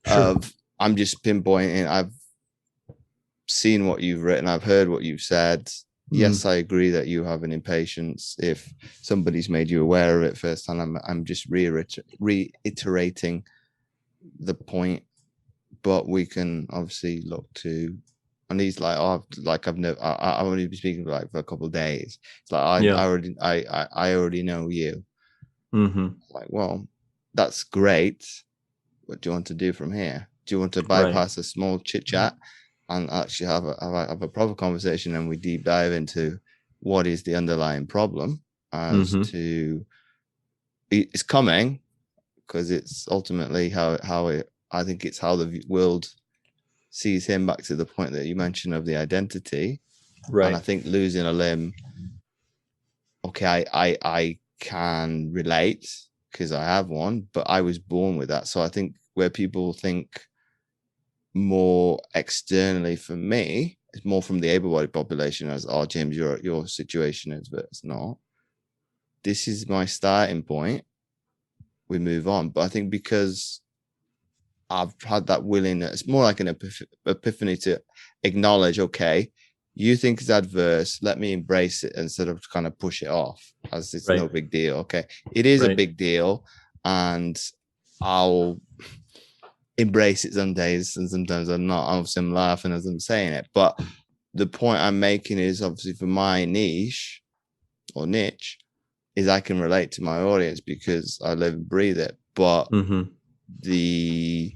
Sure. I'm just pinpointing. I've seen what you've written. I've heard what you've said. Yes, Mm. I agree that you have an impatience. If somebody's made you aware of it first time, I'm just reiterating the point. But we can obviously look to, and he's like, oh, I've never, I've only been speaking like for a couple of days. It's like Yeah. I already know you. Mhm. Like, well, that's great. What do you want to do from here? Do you want to Right. bypass a small chit chat and actually have a proper conversation, and we deep dive into what is the underlying problem as Mhm. to it's coming, because it's ultimately how it, I think it's how the world sees him, back to the point that you mentioned of the identity. And I Right. think losing a limb, okay, I can relate because I have one, but I was born with that. So I think where people think more externally for me, it's more from the able-bodied population as, oh, James, your situation is, but it's not. This is my starting point. We move on. But I think because I've had that willingness, it's more like an epiphany to acknowledge, okay, you think it's adverse, let me embrace it instead of kind of push it off as it's Right. no big deal. Okay, it is a Right. big deal, and I'll embrace it some days, and sometimes I'm not. Obviously, I'm laughing as I'm saying it, but the point I'm making is, obviously, for my niche or niche, is I can relate to my audience because I live and breathe it. But Mhm. the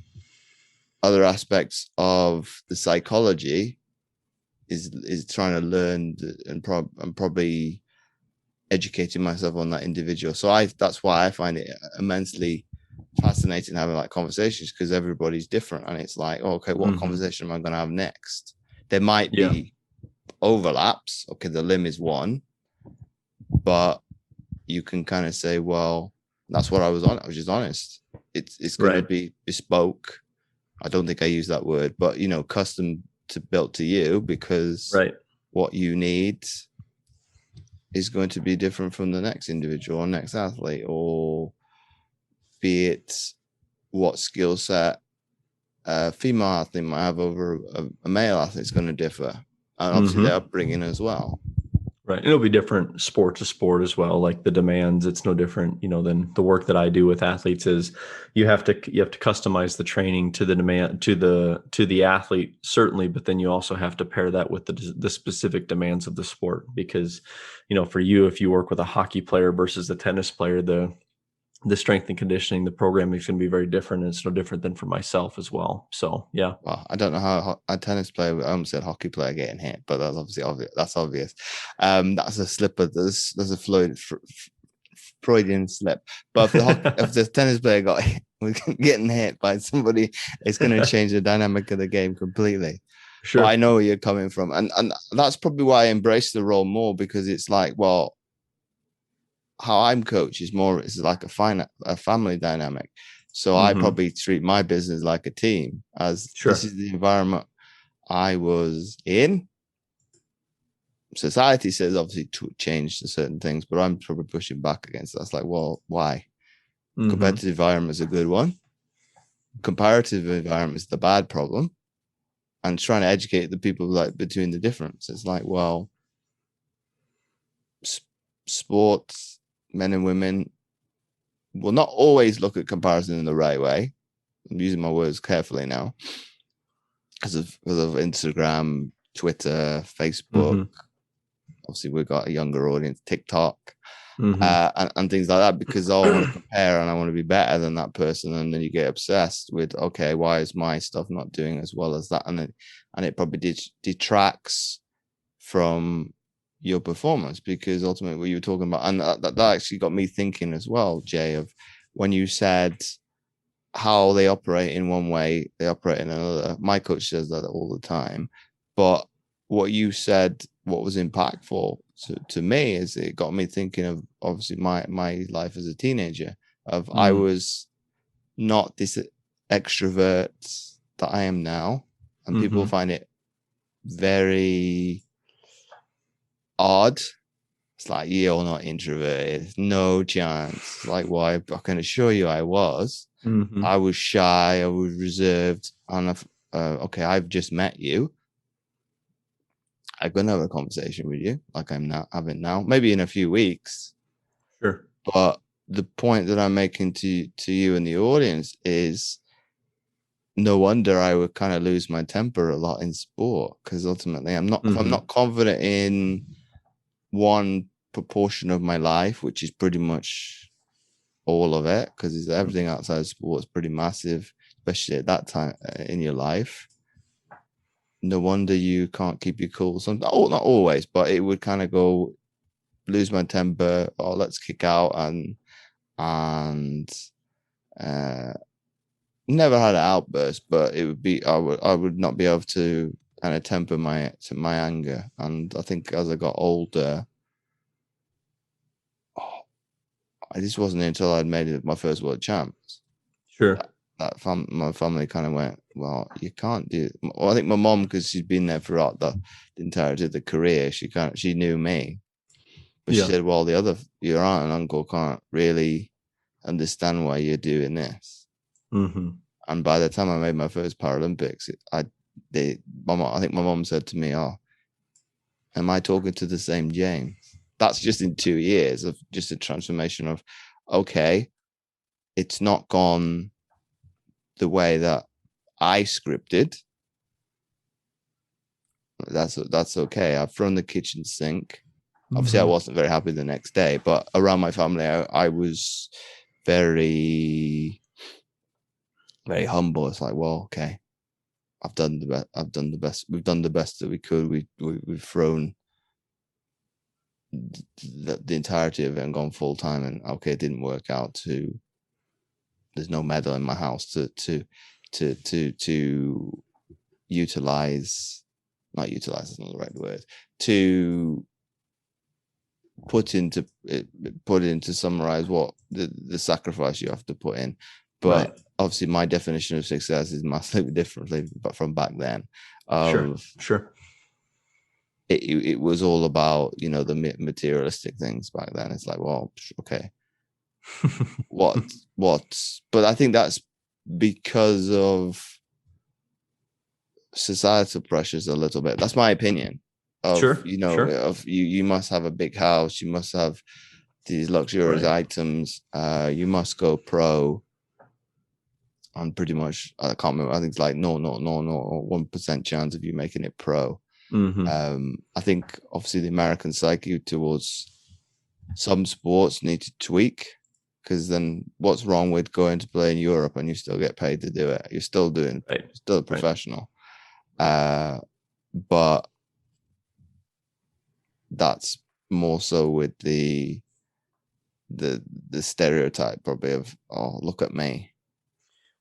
other aspects of the psychology is trying to learn and probably educating myself on that individual. So that's why I find it immensely fascinating having like conversations, because everybody's different, and it's like, oh, okay, what Mhm. conversation am I going to have next? There might Yeah. be overlaps. Okay, the limb is one, but you can kind of say, well, that's what I was on. I was just honest. It's going to Right. be bespoke. I don't think I use that word, but custom to built to you, because Right. what you need is going to be different from the next individual or next athlete, or be it what skill set a female athlete might have over a male athlete is going to differ. And obviously their upbringing as well. Right. And it'll be different sport to sport as well. Like the demands, it's no different, than the work that I do with athletes. Is you have to customize the training to the demand, to the athlete, certainly, but then you also have to pair that with the specific demands of the sport. Because, for you, if you work with a hockey player versus a tennis player, the strength and conditioning, the programming is going to be very different. And it's no different than for myself as well. So, yeah. Well, I don't know how a tennis player, I almost said hockey player getting hit, but that's obviously obvious. That's obvious. That's a slipper. There's a Freudian slip. But if the tennis player got hit, getting hit by somebody, it's going to change the dynamic of the game completely. Sure. But I know where you're coming from. And that's probably why I embrace the role more, because it's like, well, how I'm coached is more, it's like a family dynamic. So I probably treat my business like a team, as this is the environment I was in. Society says obviously to change certain things, but I'm probably pushing back against that. It's like, well, why? Competitive environment is a good one. Comparative environment is the bad problem. And trying to educate the people like between the difference. It's like, well, sports, men and women will not always look at comparison in the right way. I'm using my words carefully now because of Instagram, Twitter, Facebook. Obviously, we've got a younger audience, TikTok, and things like that, because I want to compare and I want to be better than that person. And then you get obsessed with, okay, why is my stuff not doing as well as that? And it probably detracts from your performance, because ultimately what you were talking about, and that actually got me thinking as well, Jay, of when you said how they operate in one way, they operate in another. My coach says that all the time. But what you said, what was impactful to me, is it got me thinking of obviously my life as a teenager. I was not this extrovert that I am now, and people find it very odd. It's like, you're not introverted, no chance. Like, why? I can assure you I was. I was shy, I was reserved, and okay, I've just met you. I'm gonna have a conversation with you like I'm not having now, maybe in a few weeks. Sure. But the point that I'm making to you and the audience is, no wonder I would kind of lose my temper a lot in sport, because ultimately if I'm not confident in one proportion of my life, which is pretty much all of it, because everything outside of sport is pretty massive, especially at that time in your life. No wonder you can't keep your cool. Sometimes, not always, but it would kind of go, lose my temper, or let's kick out, and never had an outburst, but it would be, I would not be able to kind of temper my anger. And I think as I got older, this wasn't until I'd made it my first world champs. Sure. My family kind of went, well, you can't do it. Well, I think my mom, because she'd been there throughout the entirety of the career, she knew me. But she said, well, your aunt and uncle can't really understand why you're doing this. And by the time I made my first Paralympics, I think my mom said to me, oh, am I talking to the same James? That's just in 2 years of just a transformation of, okay, it's not gone the way that I scripted. That's okay. I've thrown the kitchen sink. Obviously, I wasn't very happy the next day, but around my family, I was very, very humble. It's like, well, okay, I've done the best. We've done the best that we could. We've thrown the entirety of it and gone full time, and okay, it didn't work out. There's no medal in my house to utilize. Not utilize is not the right word. To put into summarize what the sacrifice you have to put in. But obviously my definition of success is massively differently, but from back then. Sure. it was all about, you know, the materialistic things back then. It's like, well, okay, what, but I think that's because of societal pressures a little bit. That's my opinion of, Sure, you know, sure. of you must have a big house, you must have these luxurious Right. items, you must go pro on pretty much, I can't remember, I think it's like no 1% chance of you making it pro. I think obviously the American psyche towards some sports need to tweak, because then what's wrong with going to play in Europe and you still get paid to do it? You're still doing, still a professional. But that's more so with the stereotype probably of, oh, look at me.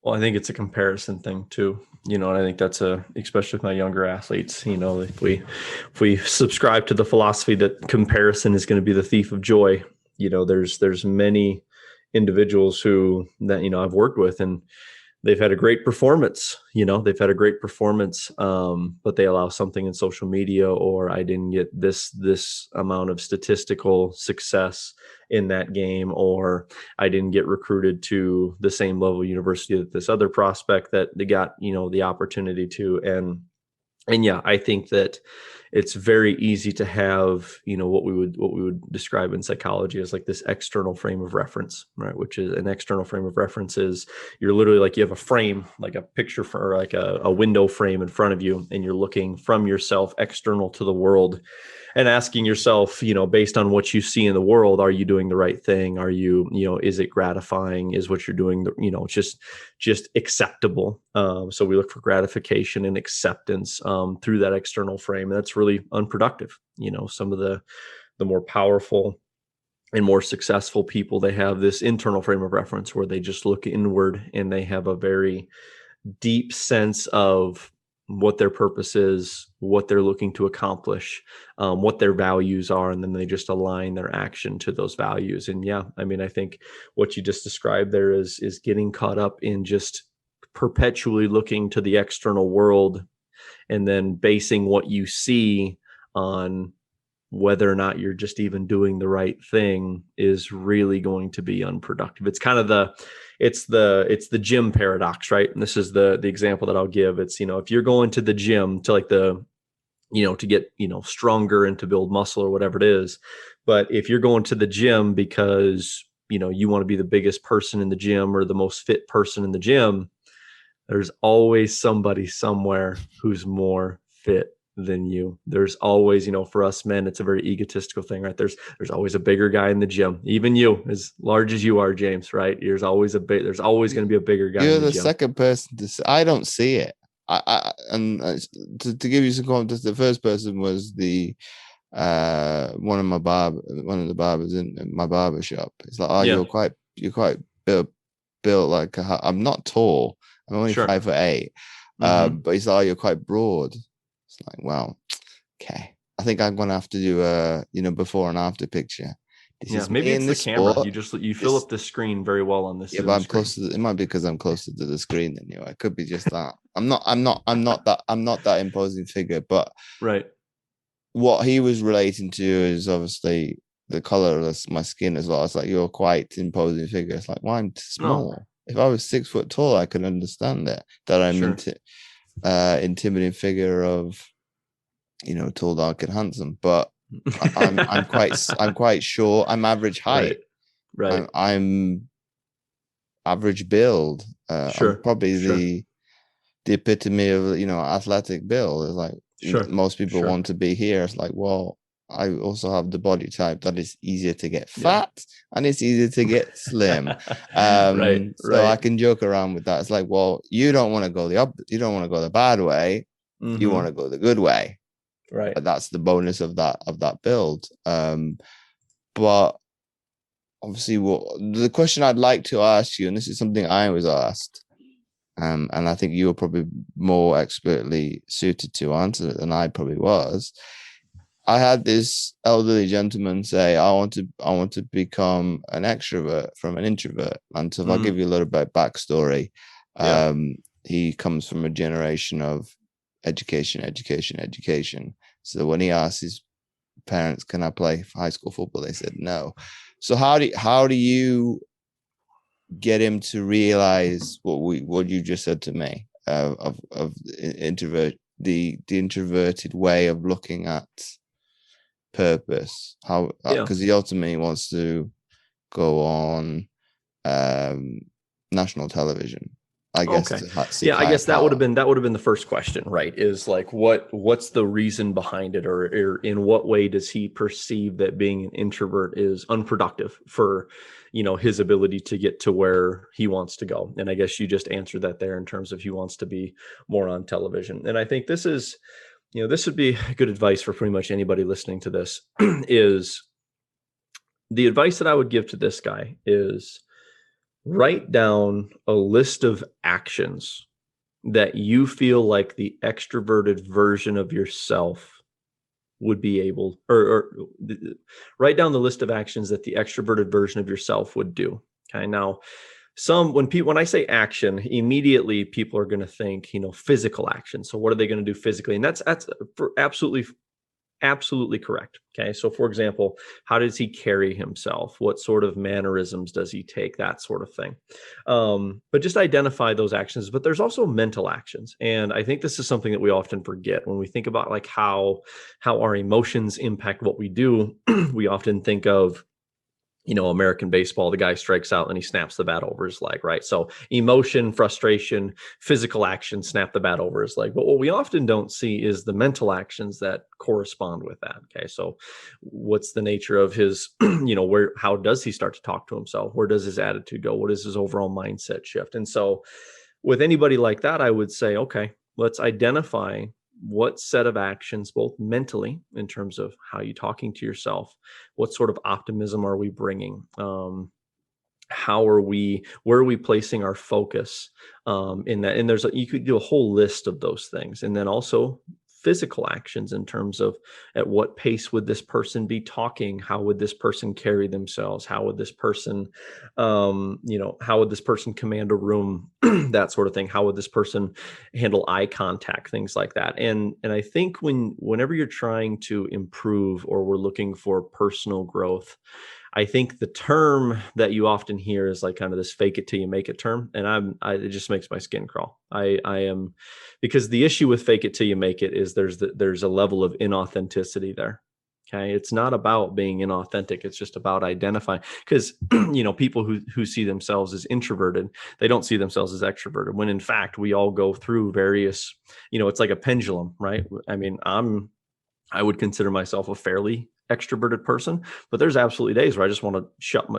Well, I think it's a comparison thing too, you know, and I think that's especially with my younger athletes, you know, if we subscribe to the philosophy that comparison is going to be the thief of joy, you know, there's many individuals that, you know, I've worked with, and they've had a great performance, you know, but they allow something in social media, or I didn't get this amount of statistical success in that game, or I didn't get recruited to the same level university that this other prospect that they got, you know, the opportunity to. And yeah, I think that it's very easy to have, you know, what we would describe in psychology as like this external frame of reference, right? Which is an external frame of reference is you're literally like, you have a frame, like a picture for like a window frame in front of you, and you're looking from yourself external to the world and asking yourself, you know, based on what you see in the world, are you doing the right thing? Are you, you know, is it gratifying? Is what you're doing, you know, just acceptable? So we look for gratification and acceptance through that external frame. That's really unproductive. You know, some of the more powerful and more successful people, they have this internal frame of reference where they just look inward, and they have a very deep sense of what their purpose is, what they're looking to accomplish, what their values are, and then they just align their action to those values. And yeah, I mean, I think what you just described there is getting caught up in just perpetually looking to the external world, and then basing what you see on whether or not you're just even doing the right thing is really going to be unproductive. It's kind of it's the gym paradox, right? And this is the example that I'll give. It's, you know, if you're going to the gym to like you know, to get, you know, stronger and to build muscle or whatever it is. But if you're going to the gym because, you know, you want to be the biggest person in the gym or the most fit person in the gym, there's always somebody somewhere who's more fit than you. There's always, you know, for us men, it's a very egotistical thing, right? There's always a bigger guy in the gym. Even you, as large as you are, James, right? There's always going to be a bigger guy. You're in the the gym. second person to say, I don't see it. To give you some context, the first person was one of the barbers in my barber shop. It's like, oh, Yeah. you're quite built like I'm not tall. I'm only 5'8". But he's like, oh, you're quite broad. It's like, well, okay. I think I'm gonna have to do a, you know, before and after picture. This is maybe it's the camera. Sport. You fill up the screen very well on this. Yeah, but I'm close to. It might be because I'm closer to the screen than you. It could be just that. I'm not that imposing figure. But right. What he was relating to is obviously the color of my skin as well. It's like, you're quite imposing figure. It's like, well, I'm small. Oh. If I was 6 foot tall, I could understand that I'm intimidating figure of, you know, tall, dark, and handsome. But I'm quite short. I'm average height. Right. I'm average build. I'm probably the epitome of, you know, athletic build. It's like, most people want to be here. It's like, well, I also have the body type that is easier to get fat and it's easier to get slim. So I can joke around with that. It's like, well, you don't want to go you don't want to go the bad way. Mm-hmm. You want to go the good way. Right. But that's the bonus of that build. But obviously, the question I'd like to ask you, and this is something I was asked, and I think you were probably more expertly suited to answer it than I probably was. I had this elderly gentleman say, I want to become an extrovert from an introvert. And so if I'll give you a little bit of backstory, he comes from a generation of education. So when he asked his parents, "Can I play high school football?" they said no. So how do you get him to realize what you just said to me of the introverted way of looking at purpose? How, because he ultimately wants to go on national television, I guess. Okay. I guess that would have been the first question, right? Is like, what's the reason behind it, or in what way does he perceive that being an introvert is unproductive for, his ability to get to where he wants to go? And I guess you just answered that there in terms of he wants to be more on television. And I think this is, this would be good advice for pretty much anybody listening to this. Is the advice that I would give to this guy is, write down a list of actions that you feel like the extroverted version of yourself would be able, or write down the list of actions that the extroverted version of yourself would do. Okay. Now, when I say action, immediately people are going to think, physical action. So what are they going to do physically? And that's absolutely correct. Okay. So for example, how does he carry himself? What sort of mannerisms does he take? That sort of thing. But just identify those actions. But there's also mental actions. And I think this is something that we often forget when we think about like how our emotions impact what we do. We often think of, American baseball, the guy strikes out and he snaps the bat over his leg, right? So emotion, frustration, physical action, snap the bat over his leg. But what we often don't see is the mental actions that correspond with that. Okay. So what's the nature of his, how does he start to talk to himself? Where does his attitude go? What is his overall mindset shift? And so with anybody like that, I would say, okay, let's identify what set of actions, both mentally in terms of how you're talking to yourself, what sort of optimism are we bringing? Where are we placing our focus in that? And you could do a whole list of those things. And then also physical actions in terms of at what pace would this person be talking? How would this person carry themselves? How would this person, how would this person command a room? That sort of thing. How would this person handle eye contact? Things like that. And I think whenever you're trying to improve or we're looking for personal growth, I think the term that you often hear is like kind of this fake it till you make it term. And it just makes my skin crawl. I am, because the issue with fake it till you make it is there's a level of inauthenticity there. Okay. It's not about being inauthentic. It's just about identifying, because, people who see themselves as introverted, they don't see themselves as extroverted, when in fact, we all go through various, it's like a pendulum, right? I mean, I would consider myself a fairly extroverted person, but there's absolutely days where I just want to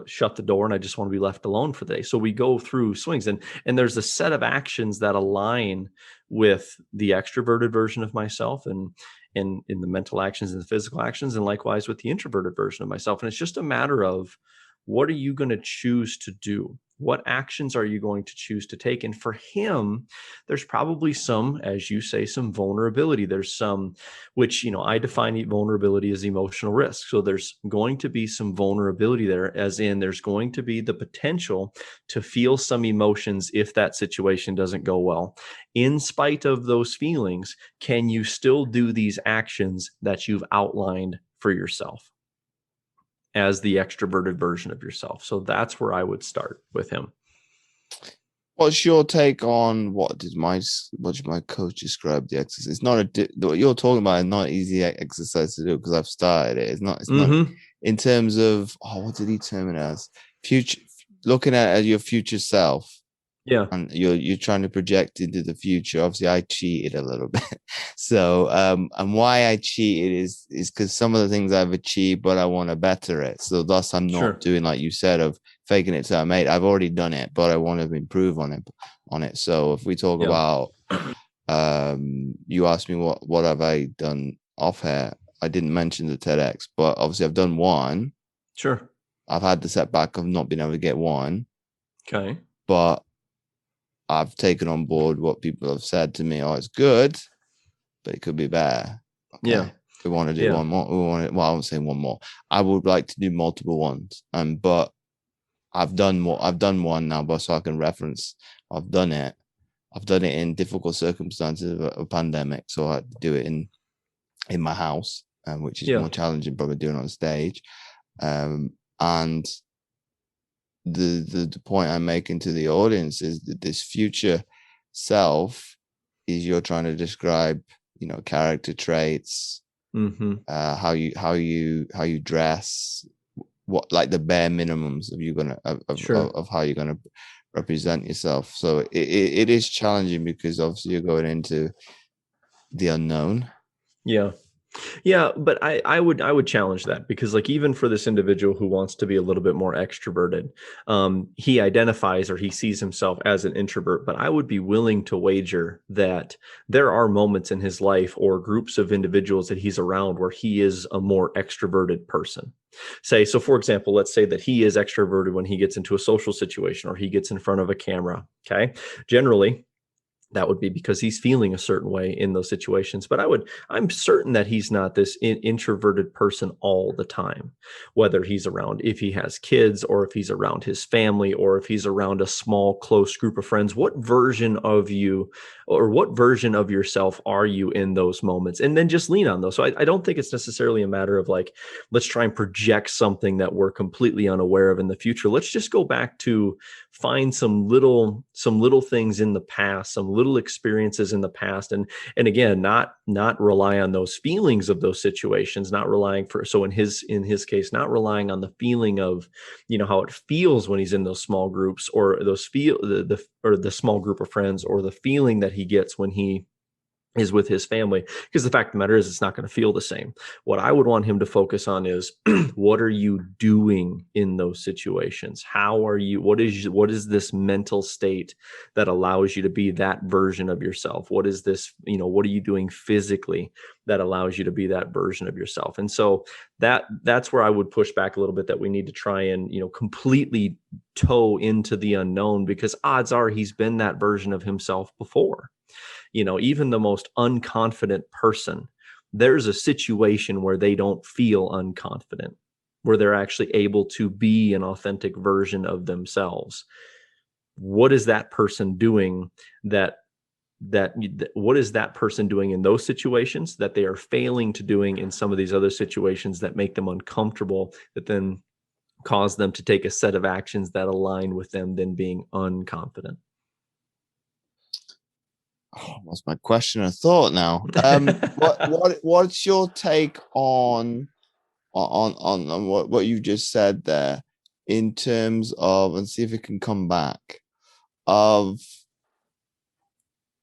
shut the door and I just want to be left alone for the day. So we go through swings, and there's a set of actions that align with the extroverted version of myself, and in the mental actions and the physical actions, and likewise with the introverted version of myself. And it's just a matter of, what are you going to choose to do? What actions are you going to choose to take? And for him, there's probably some, as you say, some vulnerability. There's some, which, I define vulnerability as emotional risk. So there's going to be some vulnerability there, as in there's going to be the potential to feel some emotions if that situation doesn't go well. In spite of those feelings, can you still do these actions that you've outlined for yourself as the extroverted version of yourself? So that's where I would start with him. What's your take on what my coach describe the exercise? It's not what you're talking about is not an easy exercise to do, because I've started it. It's not in terms of, what did he term it as? Future, looking at your future self. Yeah. And you're trying to project into the future. Obviously, I cheated a little bit. So, and why I cheated is because some of the things I've achieved, but I want to better it. So thus I'm not doing, like you said, of faking it till I made. I've already done it, but I want to improve on it. So if we talk about, you asked me what have I done off here. I didn't mention the TEDx, but obviously I've done one. Sure. I've had the setback of not being able to get one. Okay. But I've taken on board what people have said to me. Oh, it's good, but it could be better. Okay. Yeah. We want to do one more. I won't say one more. I would like to do multiple ones. But I've done one now, but so I can reference. I've done it in difficult circumstances of a pandemic. So I had to do it in in my house, which is Yeah. more challenging probably doing on stage. And the point I'm making to the audience is that this future self is you're trying to describe, character traits, how you dress, what, like the bare minimums of you gonna of how you're gonna represent yourself. So it is challenging because obviously you're going into the unknown. Yeah, but I would challenge that, because like even for this individual who wants to be a little bit more extroverted, he identifies or he sees himself as an introvert, but I would be willing to wager that there are moments in his life or groups of individuals that he's around where he is a more extroverted person. So for example, let's say that he is extroverted when he gets into a social situation or he gets in front of a camera. Okay. Generally, that would be because he's feeling a certain way in those situations. But I'm certain that he's not this introverted person all the time, whether he's around, if he has kids, or if he's around his family, or if he's around a small, close group of friends. What version of you or what version of yourself are you in those moments? And then just lean on those. So I don't think it's necessarily a matter of like, let's try and project something that we're completely unaware of in the future. Let's just go back to find some little things in the past, some little experiences in the past, and again, not rely on those feelings of those situations, not relying so in his case, not relying on the feeling of how it feels when he's in those small groups, or the small group of friends, or the feeling that he gets when he is with his family, because the fact of the matter is it's not going to feel the same. What I would want him to focus on is what are you doing in those situations? What is this mental state that allows you to be that version of yourself? What is this, what are you doing physically that allows you to be that version of yourself? And so that's where I would push back a little bit, that we need to try and, completely toe into the unknown, because odds are he's been that version of himself before. Even the most unconfident person, there's a situation where they don't feel unconfident, where they're actually able to be an authentic version of themselves. What is that person doing what is that person doing in those situations that they are failing to doing in some of these other situations that make them uncomfortable, that then cause them to take a set of actions that align with them then being unconfident? Oh, what's my question of thought now? What's your take on what you just said there, in terms of, and see if it can come back, of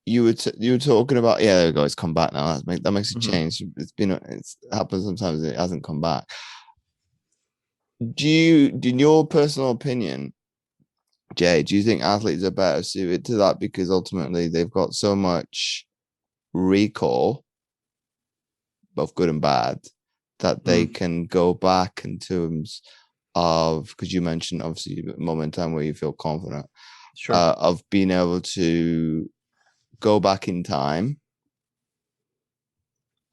you were talking about, yeah, there we go, it's come back now. That makes a change. It's happened sometimes, it hasn't come back. In your personal opinion, Jay, do you think athletes are better suited to that because ultimately they've got so much recall, both good and bad, that they can go back in terms of, because you mentioned obviously a moment in time where you feel confident, of being able to go back in time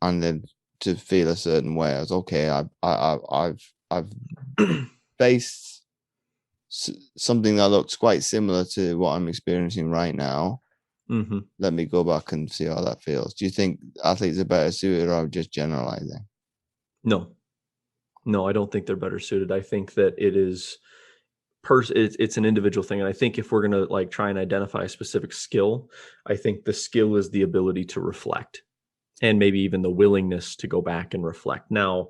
and then to feel a certain way as, okay, I've faced something that looks quite similar to what I'm experiencing right now. Let me go back and see how that feels. Do you think athletes are better suited, or just generalizing? No, I don't think they're better suited. I think that it is it's an individual thing. And I think if we're going to like try and identify a specific skill, I think the skill is the ability to reflect, and maybe even the willingness to go back and reflect. Now,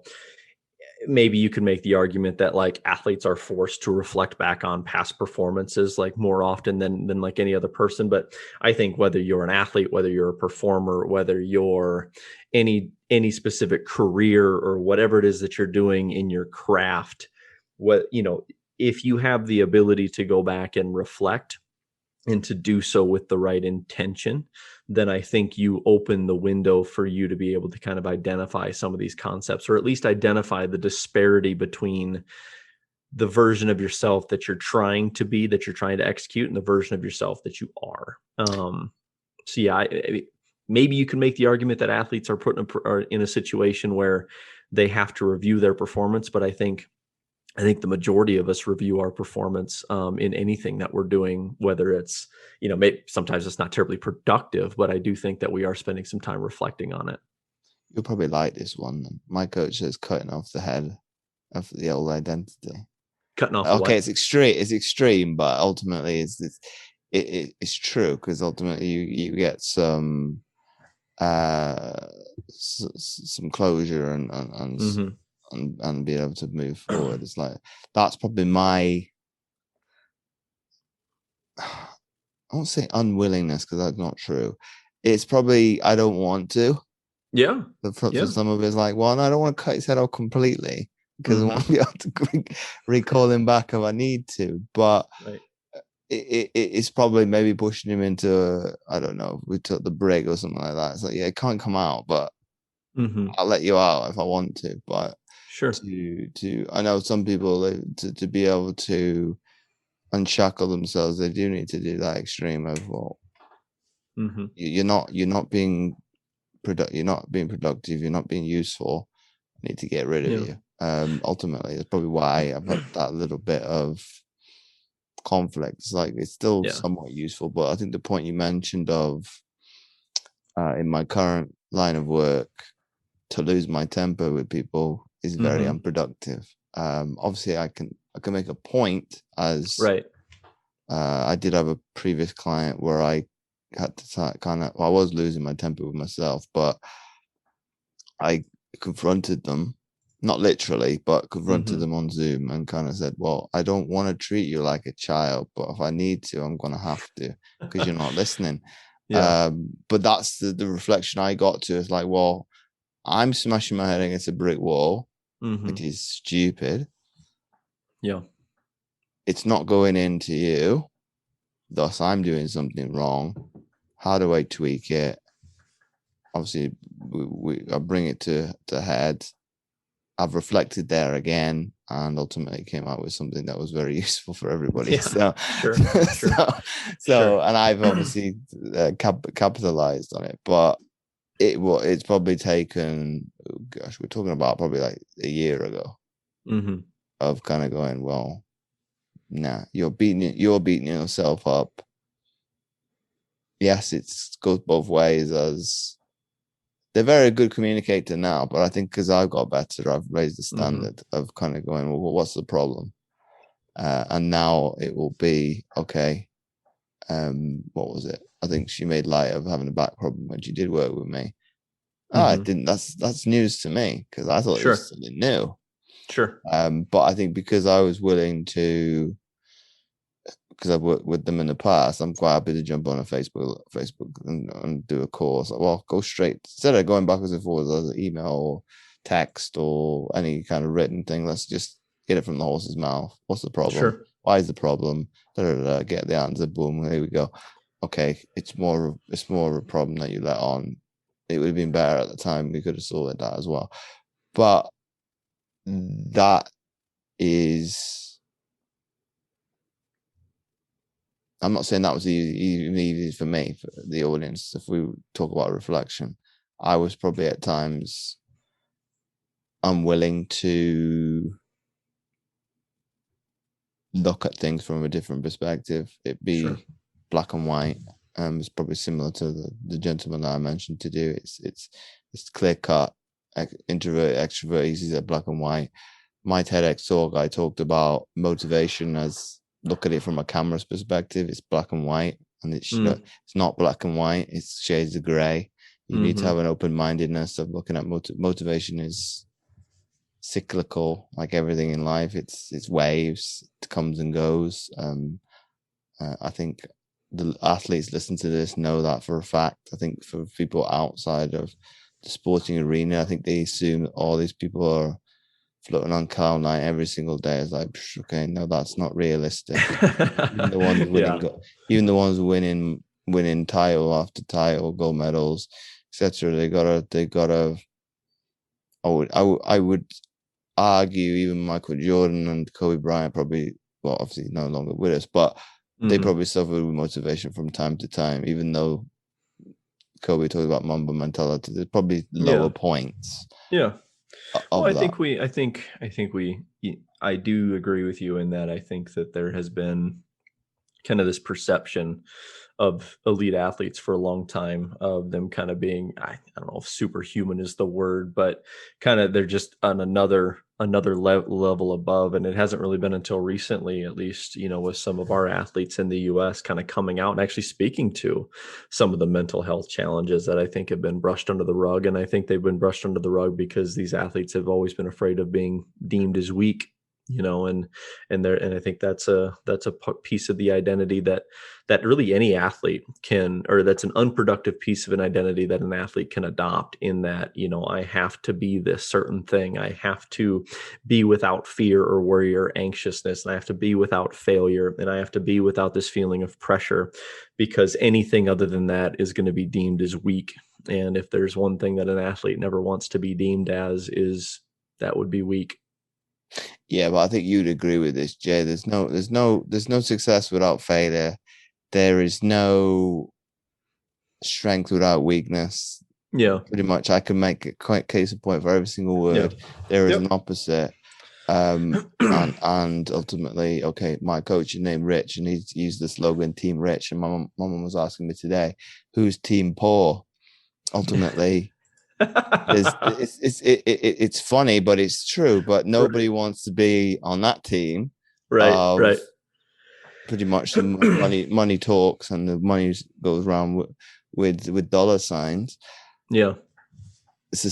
maybe you could make the argument that like athletes are forced to reflect back on past performances like more often than like any other person. But I think whether you're an athlete, whether you're a performer, whether you're any specific career or whatever it is that you're doing in your craft, if you have the ability to go back and reflect and to do so with the right intention, then I think you open the window for you to be able to kind of identify some of these concepts, or at least identify the disparity between the version of yourself that you're trying to be, that you're trying to execute, and the version of yourself that you are. So yeah, maybe you can make the argument that athletes are in a situation where they have to review their performance, but I think the majority of us review our performance in anything that we're doing, whether it's, maybe sometimes it's not terribly productive, but I do think that we are spending some time reflecting on it. You'll probably like this one. My coach says cutting off the head of the old identity. Cutting off Okay, what? it's extreme. It's extreme, but ultimately, it's true, because ultimately you get some some closure and being able to move forward. It's like that's probably my, I won't say unwillingness, because that's not true. It's probably I don't want to. Yeah. For some of it's like, well, no, I don't want to cut his head off completely, because I want to be able to recall him back if I need to. But right. It's probably maybe pushing him into, I don't know, we took the brig or something like that. It's like, yeah, it can't come out, but I'll let you out if I want to. But sure, to I know some people, to be able to unshackle themselves, they do need to do that extreme of, well, you're not being you're not being productive, you're not being useful. I need to get rid of you. Ultimately, that's probably why I've had that little bit of conflict. It's like it's still somewhat useful, but I think the point you mentioned of in my current line of work, to lose my temper with people is very unproductive. Obviously, I can make a point, as I did have a previous client where I had to kind of, well, I was losing my temper with myself, but I confronted them, not literally, but confronted them on Zoom and kind of said, well, I don't want to treat you like a child, but if I need to, I'm going to have to, because you're not listening. But that's the reflection I got to. It's like, well, I'm smashing my head against a brick wall, which is stupid. Yeah. It's not going into you. Thus, I'm doing something wrong. How do I tweak it? Obviously, I bring it to head. I've reflected there again, and ultimately came out with something that was very useful for everybody. Yeah, sure. And I've obviously capitalized on it, but it's probably taken, oh gosh, we're talking about probably like a year ago of kind of going, well, nah, you're beating yourself up. Yes, it goes both ways, as they're very good communicator now, but I think because I've got better, I've raised the standard of kind of going, well, what's the problem? And now it will be, okay, what was it? I think she made light of having a back problem when she did work with me. I didn't. That's news to me, because I thought it was something new. Sure. But I think because I was willing to, because I've worked with them in the past, I'm quite happy to jump on a Facebook and do a course. Well, go straight, instead of going backwards and forwards as email or text or any kind of written thing. Let's just get it from the horse's mouth. What's the problem? Sure. Why is the problem? Get the answer. Boom. Here we go. Okay, it's more of a problem that you let on. It would have been better at the time. We could have sorted that as well. But that is, I'm not saying that was easy for me, for the audience. If we talk about reflection, I was probably at times unwilling to look at things from a different perspective. It be black and white. It's probably similar to the gentleman that I mentioned to do. It's clear cut. Introvert, extrovert, he sees it black and white. My TEDx talk, I talked about motivation as, look at it from a camera's perspective. It's black and white, and it's not black and white. It's shades of gray. You need to have an open-mindedness of looking at motivation is cyclical, like everything in life. It's waves. It comes and goes. I think the athletes listen to this know that for a fact. I think for people outside of the sporting arena, I think they assume all these people are floating on cloud nine every single day. It's like, okay, no, that's not realistic. Even the ones winning title after title, gold medals, etc. They gotta. I would argue even Michael Jordan and Kobe Bryant probably, well, obviously no longer with us, but they probably suffer with motivation from time to time, even though Kobe talks about Mamba mentality. There's probably lower points. Yeah. Well, I do agree with you in that. I think that there has been kind of this perception of elite athletes for a long time, of them kind of being, I don't know if superhuman is the word, but kind of they're just on another level above. And it hasn't really been until recently, at least, with some of our athletes in the US kind of coming out and actually speaking to some of the mental health challenges that I think have been brushed under the rug. And I think they've been brushed under the rug because these athletes have always been afraid of being deemed as weak, and I think that's a piece of the identity that really any athlete can, or that's an unproductive piece of an identity that an athlete can adopt, in that, I have to be this certain thing. I have to be without fear or worry or anxiousness. And I have to be without failure. And I have to be without this feeling of pressure, because anything other than that is going to be deemed as weak. And if there's one thing that an athlete never wants to be deemed as, is that would be weak. Yeah, but I think you'd agree with this, Jay. There's no success without failure. There is no strength without weakness. Yeah. Pretty much, I can make a quite case in point for every single word. Yeah. There is an opposite. And ultimately, okay, my coach is named Rich, and he's used the slogan Team Rich. And my mom was asking me today, who's Team Poor? Ultimately, it's funny, but it's true. But nobody wants to be on that team. Right. Pretty much the money talks, and the money goes around with dollar signs. Yeah. It's the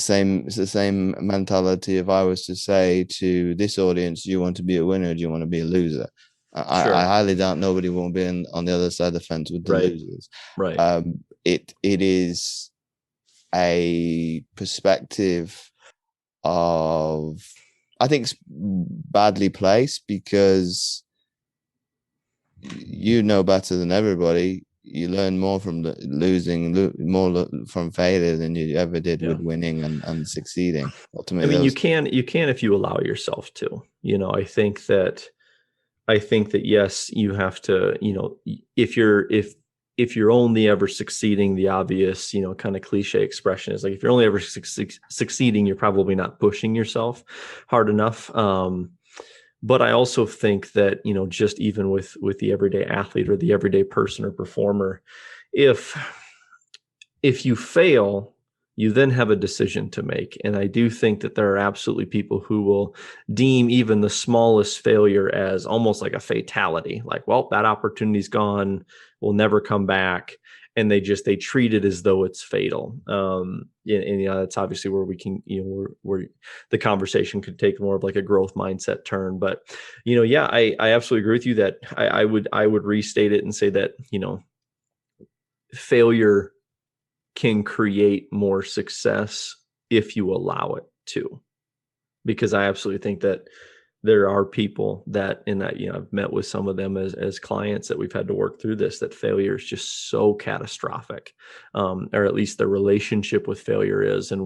same mentality. If I was to say to this audience, do you want to be a winner, or do you want to be a loser? Sure. I highly doubt nobody will be on the other side of the fence with the losers. Right. It is a perspective of, I think it's badly placed, because you know better than everybody. You learn more from the losing, more from failure than you ever did with winning and succeeding. Ultimately, I mean, you can if you allow yourself to. I think that yes, you have to. If you're only ever succeeding, the obvious, kind of cliche expression is like, if you're only ever succeeding, you're probably not pushing yourself hard enough. But I also think that, just even with the everyday athlete or the everyday person or performer, if you fail, you then have a decision to make. And I do think that there are absolutely people who will deem even the smallest failure as almost like a fatality. Like, well, that opportunity's gone, will never come back. And they treat it as though it's fatal. And that's obviously where we can, where the conversation could take more of like a growth mindset turn. But, I absolutely agree with you that I would restate it and say that, failure can create more success if you allow it to, because I absolutely think that there are people that, in that, I've met with some of them as clients that we've had to work through this, that failure is just so catastrophic, or at least the relationship with failure is, and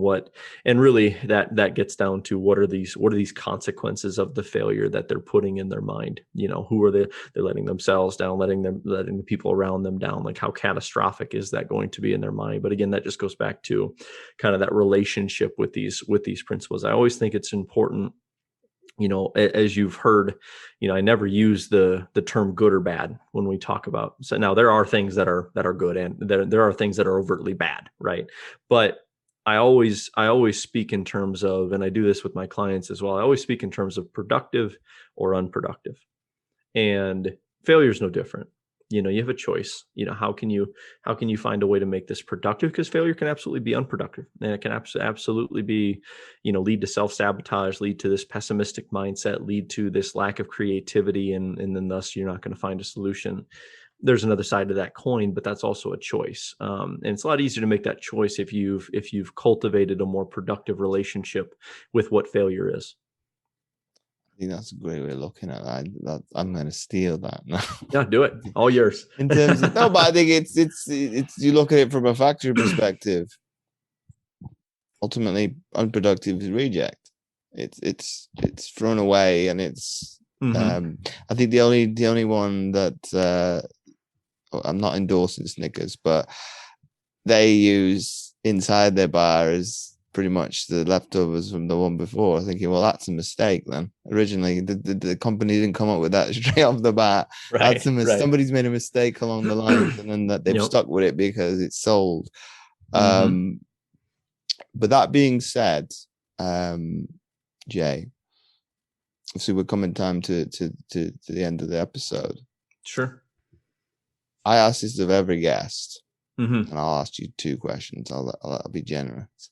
really that gets down to what are these consequences of the failure that they're putting in their mind. Who are they're letting themselves down, letting the people around them down. Like, how catastrophic is that going to be in their mind? But again, that just goes back to kind of that relationship with these principles. I always think it's important, as you've heard, I never use the term good or bad when we talk about. So now there are things that are good, and there are things that are overtly bad, right? But I always speak in terms of, and I do this with my clients as well, I always speak in terms of productive or unproductive. And failure is no different. You have a choice. How can you find a way to make this productive? Because failure can absolutely be unproductive, and it can absolutely be, lead to self-sabotage, lead to this pessimistic mindset, lead to this lack of creativity, and then thus you're not going to find a solution. There's another side to that coin, but that's also a choice. And it's a lot easier to make that choice if you've cultivated a more productive relationship with what failure is. I think that's a great way of looking at that. I'm going to steal that now. Yeah, do it. All yours. In terms of, no, but I think it's you look at it from a factory perspective. Ultimately, unproductive is reject. It's thrown away, and it's. Mm-hmm. I think the only one that I'm not endorsing Snickers, but they use inside their bar as pretty much the leftovers from the one before, thinking, well, that's a mistake then. Originally, the company didn't come up with that straight off the bat. Right. Somebody's made a mistake along the lines, and then that they've stuck with it because it's sold. But that being said, Jay, so we're coming time to the end of the episode. Sure. I ask this of every guest, and I'll ask you 2 questions. I'll be generous.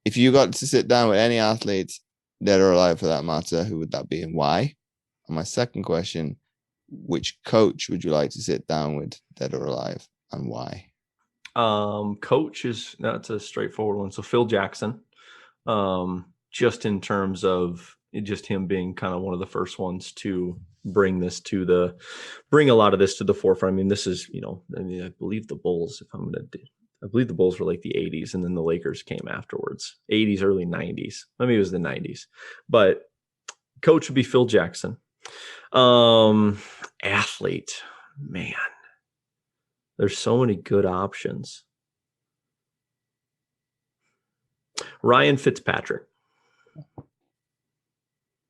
If you got to sit down with any athlete, dead or alive for that matter, who would that be and why? And my second question, which coach would you like to sit down with, dead or alive, and why? Coach that's a straightforward one. So Phil Jackson, just in terms of just him being kind of one of the first ones to bring a lot of this to the forefront. I mean, this is, I believe the Bulls, I believe the Bulls were like the 80s, and then the Lakers came afterwards. 80s, early 90s. Maybe it was the 90s. But coach would be Phil Jackson. Athlete, man. There's so many good options. Ryan Fitzpatrick.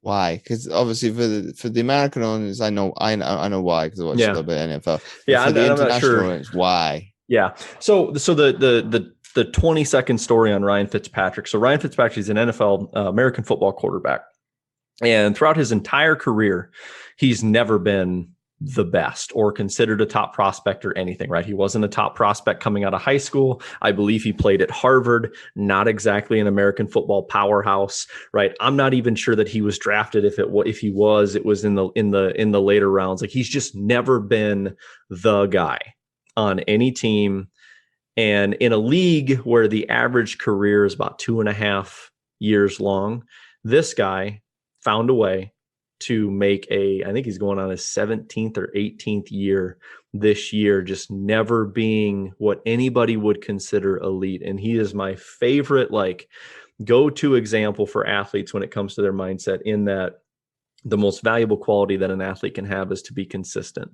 Why? Because obviously for the American owners, I know why, because I watched a little bit of NFL. Yeah, for the international sure. owners, why? Yeah. So the 20-second story on Ryan Fitzpatrick. So Ryan Fitzpatrick is an NFL American football quarterback. And throughout his entire career, he's never been the best or considered a top prospect or anything, right? He wasn't a top prospect coming out of high school. I believe he played at Harvard, not exactly an American football powerhouse, right? I'm not even sure that he was drafted. If he was, it was in the later rounds. Like, he's just never been the guy on any team. And in a league where the average career is about 2.5 years long, this guy found a way to make I think he's going on his 17th or 18th year this year, just never being what anybody would consider elite. And he is my favorite, go-to example for athletes when it comes to their mindset, in that the most valuable quality that an athlete can have is to be consistent.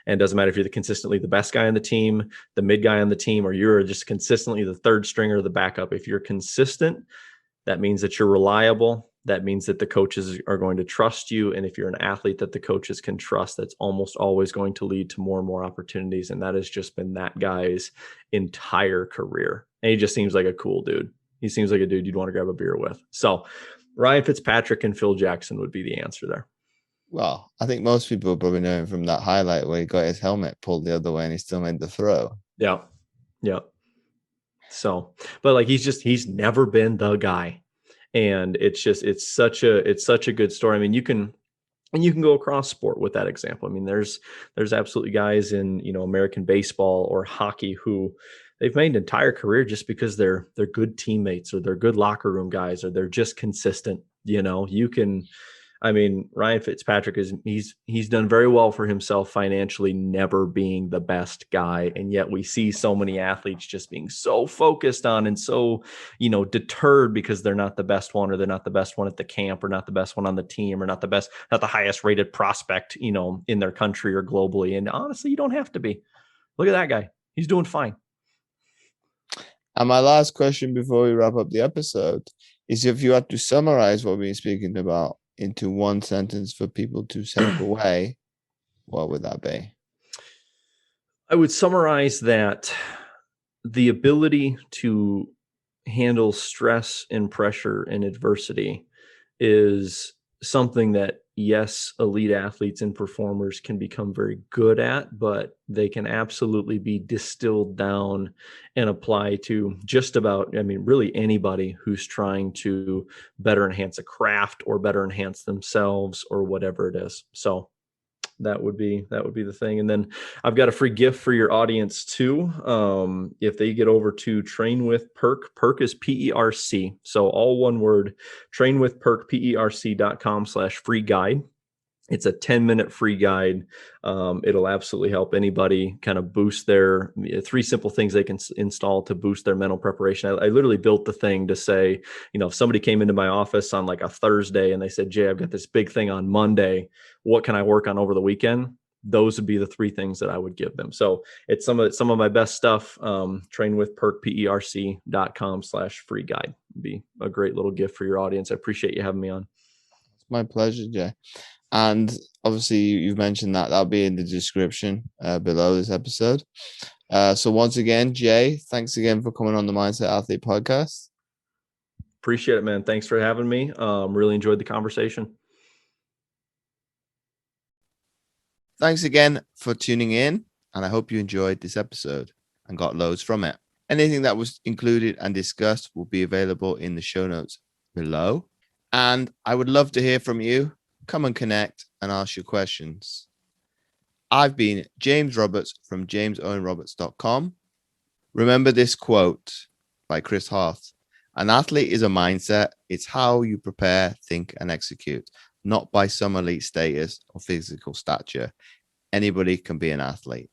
And it doesn't matter if you're consistently the best guy on the team, the mid guy on the team, or you're just consistently the third stringer or the backup. If you're consistent, that means that you're reliable. That means that the coaches are going to trust you. And if you're an athlete that the coaches can trust, that's almost always going to lead to more and more opportunities. And that has just been that guy's entire career. And he just seems like a cool dude. He seems like a dude you'd want to grab a beer with. So Ryan Fitzpatrick and Phil Jackson would be the answer there. Well, I think most people probably know him from that highlight where he got his helmet pulled the other way and he still made the throw. Yeah. Yeah. So, but he's never been the guy. And it's such a good story. I mean, you can go across sport with that example. I mean, there's absolutely guys in, American baseball or hockey who they've made an entire career just because they're good teammates, or they're good locker room guys, or they're just consistent. Ryan Fitzpatrick he's done very well for himself financially, never being the best guy. And yet we see so many athletes just being so focused on and so, deterred because they're not the best one, or they're not the best one at the camp, or not the best one on the team, or not the highest rated prospect, in their country or globally. And honestly, you don't have to be. Look at that guy. He's doing fine. And my last question before we wrap up the episode is, if you had to summarize what we've been speaking about into one sentence for people to take away, what would that be? I would summarize that the ability to handle stress and pressure and adversity is something that, yes, elite athletes and performers can become very good at, but they can absolutely be distilled down and apply to just about, really anybody who's trying to better enhance a craft or better enhance themselves or whatever it is. So that would be the thing. And then I've got a free gift for your audience too. If they get over to Train with PERC, PERC is P.E.R.C. So all one word, Train with PERC, PERC.com/free guide. It's a 10-minute free guide. It'll absolutely help anybody kind of boost their 3 simple things they can install to boost their mental preparation. I literally built the thing to say, if somebody came into my office on like a Thursday and they said, Jay, I've got this big thing on Monday, what can I work on over the weekend? those would be the three things that I would give them. So it's some of my best stuff. Train with PERC, PERC.com/free guide would be a great little gift for your audience. I appreciate you having me on. It's my pleasure, Jay. And obviously you've mentioned that'll be in the description below this episode. So once again, Jay, thanks again for coming on the Mindset Athlete podcast. Appreciate it, man. Thanks for having me. Really enjoyed the conversation. Thanks again for tuning in, and I hope you enjoyed this episode and got loads from it. Anything that was included and discussed will be available in the show notes below. And I would love to hear from you. Come and connect and ask your questions. I've been James Roberts from jamesowenroberts.com. Remember this quote by Chris Harth. An athlete is a mindset. It's how you prepare, think, and execute, not by some elite status or physical stature. Anybody can be an athlete.